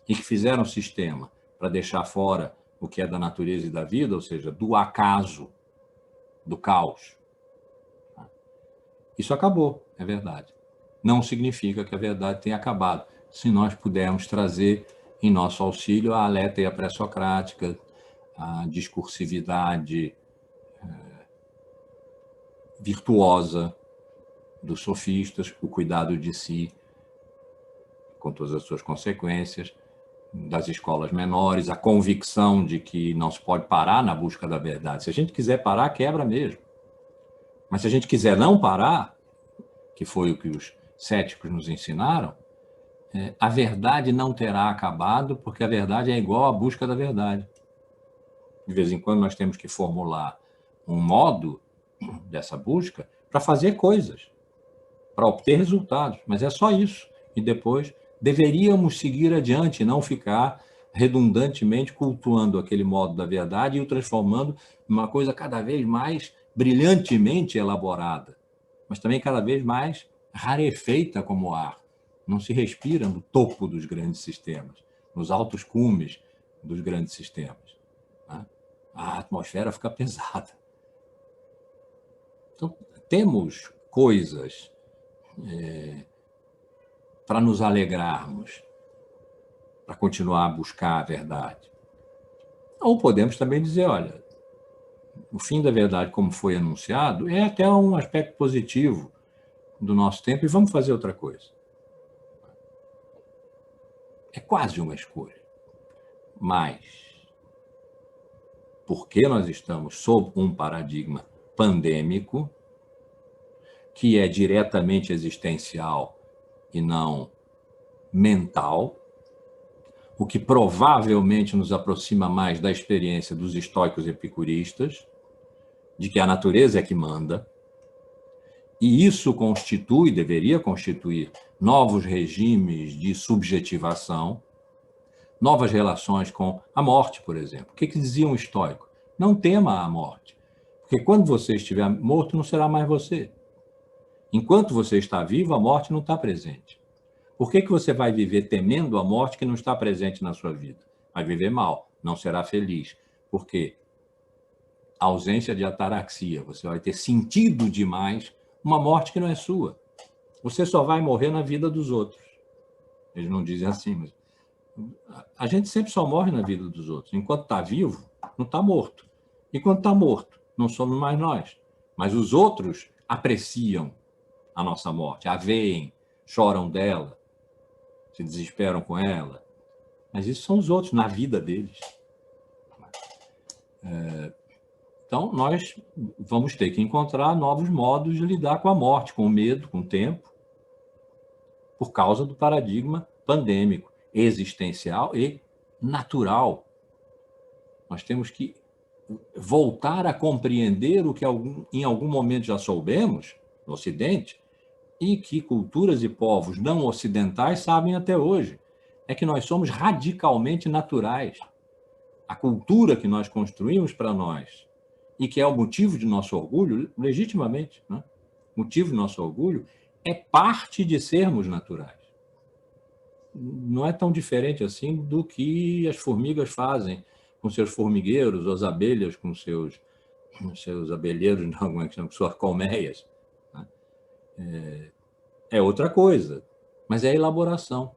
e que fizeram o sistema para deixar fora o que é da natureza e da vida, ou seja, do acaso, do caos. Isso acabou, é verdade. Não significa que a verdade tenha acabado. Se nós pudermos trazer em nosso auxílio a aletheia pré-socrática, a discursividade virtuosa dos sofistas, o cuidado de si, com todas as suas consequências, das escolas menores, a convicção de que não se pode parar na busca da verdade. Se a gente quiser parar, quebra mesmo. Mas se a gente quiser não parar, que foi o que os céticos nos ensinaram, a verdade não terá acabado, porque a verdade é igual à busca da verdade. De vez em quando nós temos que formular um modo dessa busca para fazer coisas, para obter resultados, mas é só isso. E depois deveríamos seguir adiante, não ficar redundantemente cultuando aquele modo da verdade e o transformando em uma coisa cada vez mais brilhantemente elaborada, mas também cada vez mais rarefeita como o ar. Não se respira no topo dos grandes sistemas, nos altos cumes dos grandes sistemas. A atmosfera fica pesada. Então, temos coisas para nos alegrarmos, para continuar a buscar a verdade. Ou podemos também dizer, olha, o fim da verdade, como foi anunciado, é até um aspecto positivo do nosso tempo e vamos fazer outra coisa. É quase uma escolha. Mas, porque nós estamos sob um paradigma pandêmico, que é diretamente existencial e não mental, o que provavelmente nos aproxima mais da experiência dos estoicos epicuristas, de que a natureza é que manda, e isso constitui, deveria constituir, novos regimes de subjetivação, novas relações com a morte, por exemplo. O que dizia um estoico? Não tema a morte, porque quando você estiver morto, não será mais você. Enquanto você está vivo, a morte não está presente. Por que você vai viver temendo a morte que não está presente na sua vida? Vai viver mal, não será feliz. Por quê? Ausência de ataraxia. Você vai ter sentido demais uma morte que não é sua. Você só vai morrer na vida dos outros. Eles não dizem assim, mas a gente sempre só morre na vida dos outros. Enquanto está vivo, não está morto. Enquanto está morto, não somos mais nós. Mas os outros apreciam a nossa morte, a veem, choram dela, se desesperam com ela. Mas isso são os outros, na vida deles. Então, nós vamos ter que encontrar novos modos de lidar com a morte, com o medo, com o tempo, por causa do paradigma pandêmico, existencial e natural. Nós temos que voltar a compreender o que em algum momento já soubemos, no Ocidente, e que culturas e povos não ocidentais sabem até hoje. É que nós somos radicalmente naturais. A cultura que nós construímos para nós, e que é o motivo de nosso orgulho, legitimamente, né? Motivo de nosso orgulho, é parte de sermos naturais. Não é tão diferente assim do que as formigas fazem com seus formigueiros, ou as abelhas com seus abelheiros, não, como é que chama? Suas colmeias. Né? É outra coisa, mas é elaboração.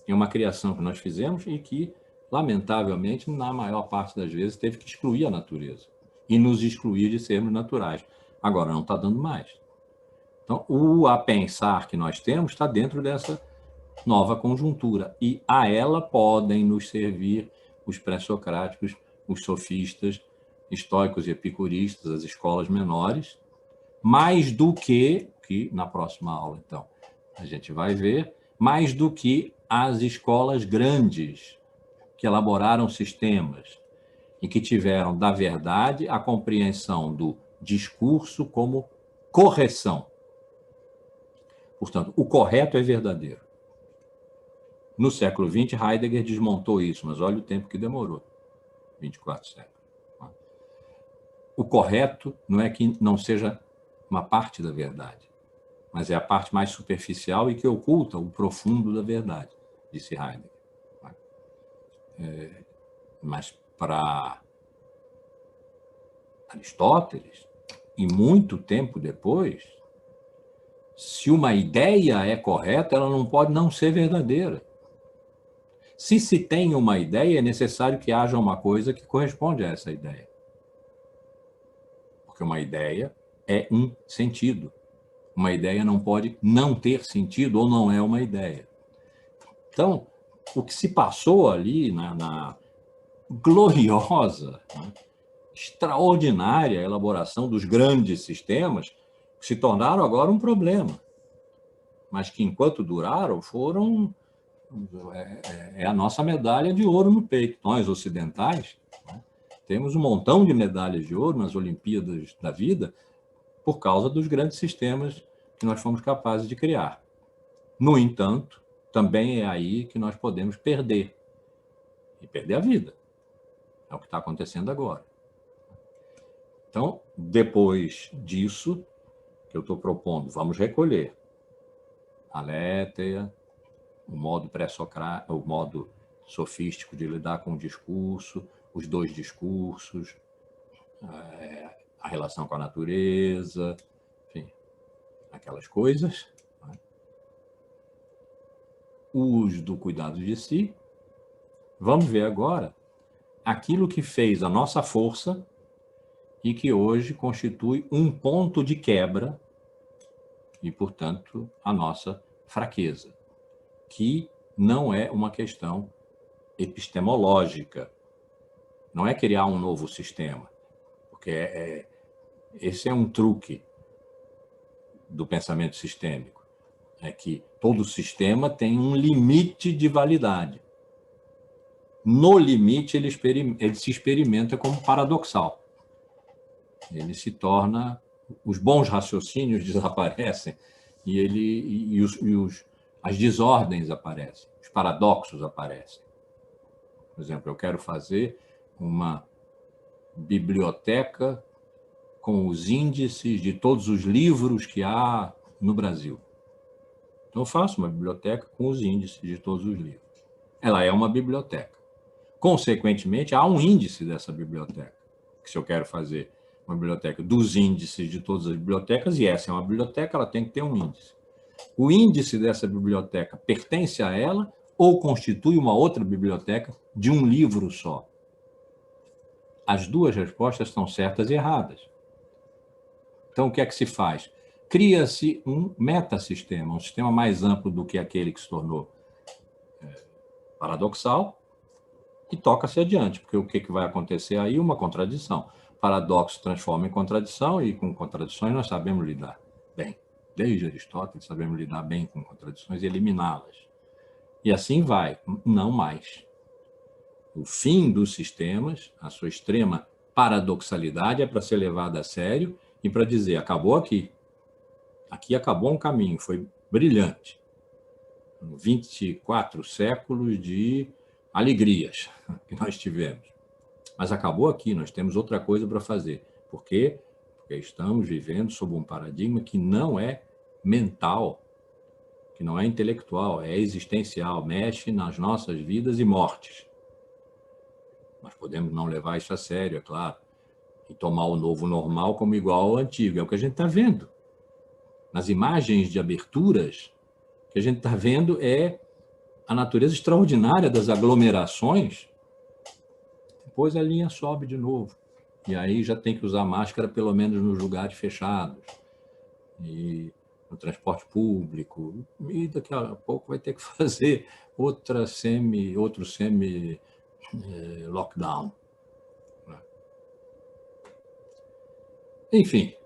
É uma criação que nós fizemos e que, lamentavelmente, na maior parte das vezes, teve que excluir a natureza e nos excluir de sermos naturais. Agora, não está dando mais. Então, o a pensar que nós temos está dentro dessa nova conjuntura, e a ela podem nos servir os pré-socráticos, os sofistas, estoicos e epicuristas, as escolas menores, mais do que na próxima aula, então, a gente vai ver, mais do que as escolas grandes, que elaboraram sistemas e que tiveram, da verdade, a compreensão do discurso como correção. Portanto, o correto é verdadeiro. No século XX, Heidegger desmontou isso, mas olha o tempo que demorou, 24 séculos. O correto não é que não seja uma parte da verdade, mas é a parte mais superficial e que oculta o profundo da verdade, disse Heidegger. Mas para Aristóteles, e muito tempo depois, se uma ideia é correta, ela não pode não ser verdadeira. Se tem uma ideia, é necessário que haja uma coisa que corresponde a essa ideia. Porque uma ideia é um sentido. Uma ideia não pode não ter sentido ou não é uma ideia. Então, o que se passou ali na gloriosa, né, extraordinária elaboração dos grandes sistemas, se tornaram agora um problema. Mas que, enquanto duraram, foram... É a nossa medalha de ouro no peito. Nós, ocidentais, né, temos um montão de medalhas de ouro nas Olimpíadas da vida por causa dos grandes sistemas que nós fomos capazes de criar. No entanto, também é aí que nós podemos perder. E perder a vida. É o que está acontecendo agora. Então, depois disso, que eu estou propondo, vamos recolher a Aletheia, o modo pré-socrático, o modo sofístico de lidar com o discurso, os dois discursos, a relação com a natureza, enfim, aquelas coisas. Né? O uso do cuidado de si. Vamos ver agora aquilo que fez a nossa força e que hoje constitui um ponto de quebra e, portanto, a nossa fraqueza, que não é uma questão epistemológica, não é criar um novo sistema, porque esse é um truque do pensamento sistêmico, é que todo sistema tem um limite de validade. No limite, ele se experimenta como paradoxal. Ele se torna... Os bons raciocínios desaparecem e as desordens aparecem, os paradoxos aparecem. Por exemplo, eu quero fazer uma biblioteca com os índices de todos os livros que há no Brasil. Então, eu faço uma biblioteca com os índices de todos os livros. Ela é uma biblioteca. Consequentemente, há um índice dessa biblioteca, que se eu quero fazer uma biblioteca dos índices de todas as bibliotecas, e essa é uma biblioteca, ela tem que ter um índice. O índice dessa biblioteca pertence a ela ou constitui uma outra biblioteca de um livro só? As duas respostas estão certas e erradas. Então, o que é que se faz? Cria-se um metasistema, um sistema mais amplo do que aquele que se tornou paradoxal, e toca-se adiante, porque o que vai acontecer aí? Uma contradição. paradoxo transforma em contradição, e com contradições nós sabemos lidar bem. Desde Aristóteles sabemos lidar bem com contradições e eliminá-las. E assim vai, não mais. O fim dos sistemas, a sua extrema paradoxalidade é para ser levada a sério e para dizer, acabou aqui. Aqui acabou um caminho, foi brilhante. 24 séculos de alegrias que nós tivemos. Mas acabou aqui, nós temos outra coisa para fazer. Por quê? Porque estamos vivendo sob um paradigma que não é mental, que não é intelectual, é existencial, mexe nas nossas vidas e mortes. Nós podemos não levar isso a sério, é claro, e tomar o novo normal como igual ao antigo. É o que a gente está vendo. Nas imagens de aberturas, o que a gente está vendo é a natureza extraordinária das aglomerações. Depois a linha sobe de novo. E aí já tem que usar máscara, pelo menos nos lugares fechados. E no transporte público. E daqui a pouco vai ter que fazer outro semi-lockdown. Enfim,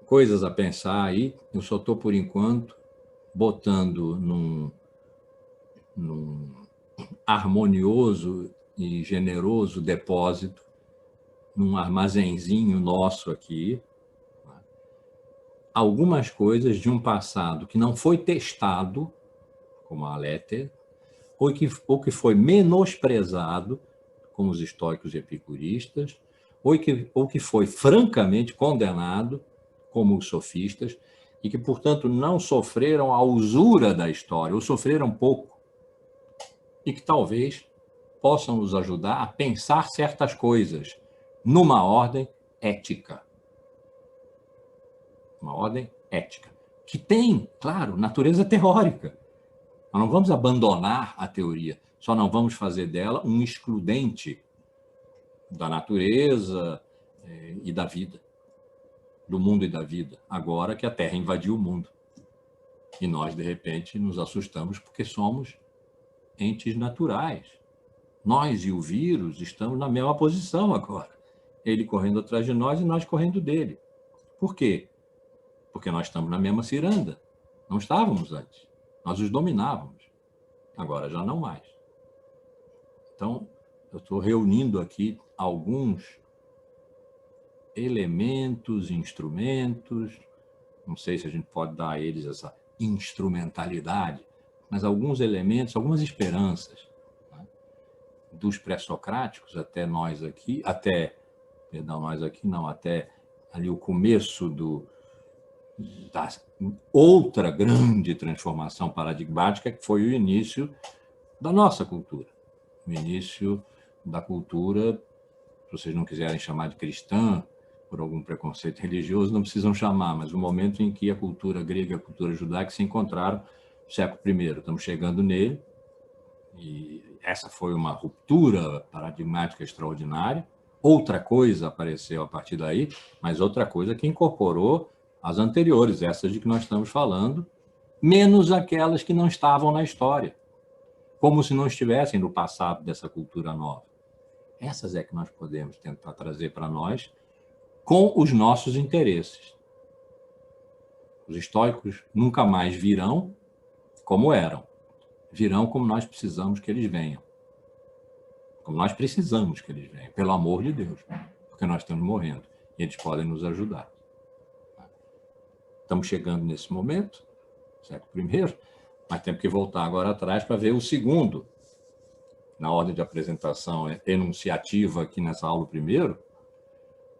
coisas a pensar aí. Eu só estou, por enquanto, botando num harmonioso e generoso depósito, num armazenzinho nosso aqui, algumas coisas de um passado que não foi testado, como a Léter, ou que foi menosprezado, como os estoicos e epicuristas, ou que foi francamente condenado, como os sofistas, e que, portanto, não sofreram a usura da história, ou sofreram pouco, e que talvez possam nos ajudar a pensar certas coisas numa ordem ética. Uma ordem ética, que tem, claro, natureza teórica. Nós não vamos abandonar a teoria, só não vamos fazer dela um excludente da natureza e da vida, do mundo e da vida, agora que a Terra invadiu o mundo. E nós, de repente, nos assustamos porque somos entes naturais. Nós e o vírus estamos na mesma posição agora. Ele correndo atrás de nós e nós correndo dele. Por quê? Porque nós estamos na mesma ciranda. Não estávamos antes. Nós os dominávamos. Agora já não mais. Então, eu estou reunindo aqui alguns elementos, instrumentos, não sei se a gente pode dar a eles essa instrumentalidade, mas alguns elementos, algumas esperanças, né? Dos pré-socráticos até nós aqui, até ali o começo da outra grande transformação paradigmática, que foi o início da nossa cultura, o início da cultura, se vocês não quiserem chamar de cristã, por algum preconceito religioso, não precisam chamar, mas o momento em que a cultura grega e a cultura judaica se encontraram no século I. Estamos chegando nele, e essa foi uma ruptura paradigmática extraordinária. Outra coisa apareceu a partir daí, mas outra coisa que incorporou as anteriores, essas de que nós estamos falando, menos aquelas que não estavam na história, como se não estivessem no passado dessa cultura nova. Essas é que nós podemos tentar trazer para nós com os nossos interesses. Os estoicos nunca mais virão como eram. Virão como nós precisamos que eles venham. Como nós precisamos que eles venham, pelo amor de Deus, porque nós estamos morrendo e eles podem nos ajudar. Estamos chegando nesse momento, século I, mas temos que voltar agora atrás para ver o segundo. Na ordem de apresentação enunciativa aqui nessa aula primeiro,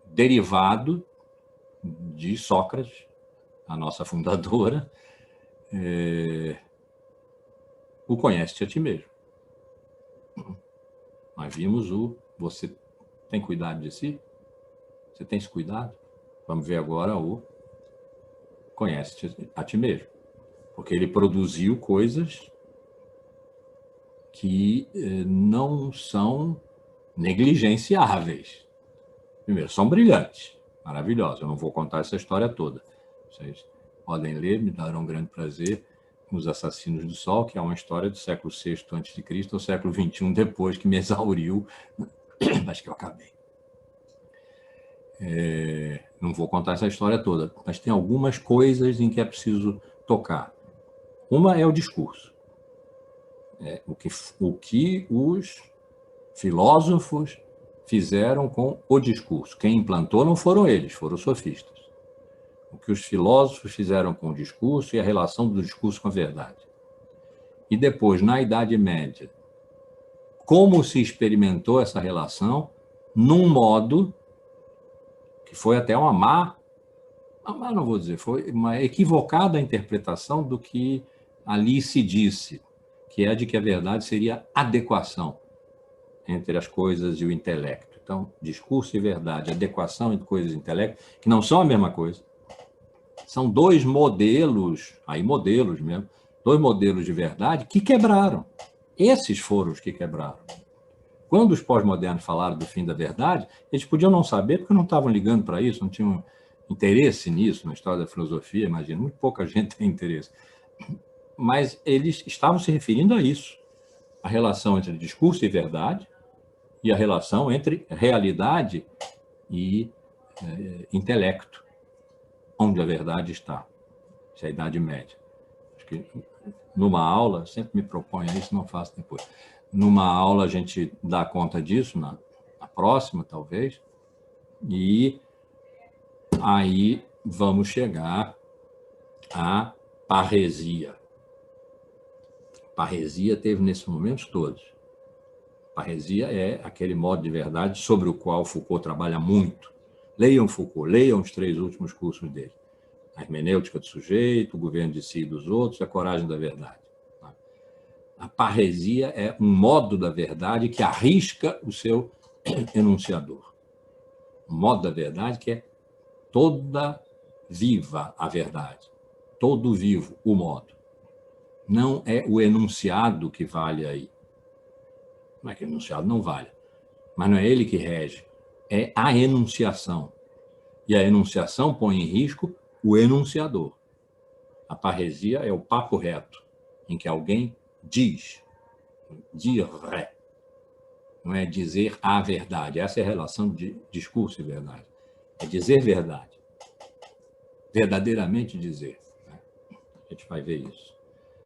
derivado de Sócrates, a nossa fundadora, o conhece-te a ti mesmo. Nós vimos você tem cuidado de si? Você tem esse cuidado? Vamos ver agora o conhece-te a ti mesmo. Porque ele produziu coisas que não são negligenciáveis. Primeiro, são brilhantes, maravilhosos. Eu não vou contar essa história toda. Vocês podem ler, me darão um grande prazer. Os Assassinos do Sol, que é uma história do século VI a.C. ao século XXI, depois que me exauriu, mas que eu acabei. Não vou contar essa história toda, mas tem algumas coisas em que é preciso tocar. Uma é o discurso. O que os filósofos fizeram com o discurso. Quem implantou não foram eles, foram os sofistas. O que os filósofos fizeram com o discurso e a relação do discurso com a verdade. E depois, na Idade Média, como se experimentou essa relação num modo que foi até não vou dizer, foi uma equivocada interpretação do que ali se disse, que é a de que a verdade seria adequação entre as coisas e o intelecto. Então, discurso e verdade, adequação entre coisas e intelecto, que não são a mesma coisa. São dois modelos, aí modelos mesmo, dois modelos de verdade que quebraram. Esses foram os que quebraram. Quando os pós-modernos falaram do fim da verdade, eles podiam não saber porque não estavam ligando para isso, não tinham interesse nisso, na história da filosofia, imagino, muito pouca gente tem interesse. Mas eles estavam se referindo a isso, a relação entre discurso e verdade e a relação entre realidade e intelecto, onde a verdade está. Isso é a Idade Média. Acho que numa aula, sempre me proponho isso, não faço depois. Numa aula a gente dá conta disso, na próxima, talvez, e aí vamos chegar à parresia. Parresia teve nesses momentos todos. Parresia é aquele modo de verdade sobre o qual Foucault trabalha muito. Leiam Foucault, leiam os 3 últimos cursos dele. A hermenêutica do sujeito, o governo de si e dos outros, a coragem da verdade. A parresia é um modo da verdade que arrisca o seu enunciador. Um modo da verdade que é toda viva a verdade, todo vivo o modo. Não é o enunciado que vale aí. Não é que o enunciado não vale, mas não é ele que rege, é a enunciação. E a enunciação põe em risco o enunciador. A parresia é o papo reto, em que alguém diz, dire, não é dizer a verdade. Essa é a relação de discurso e verdade. É dizer verdade. Verdadeiramente dizer. A gente vai ver isso.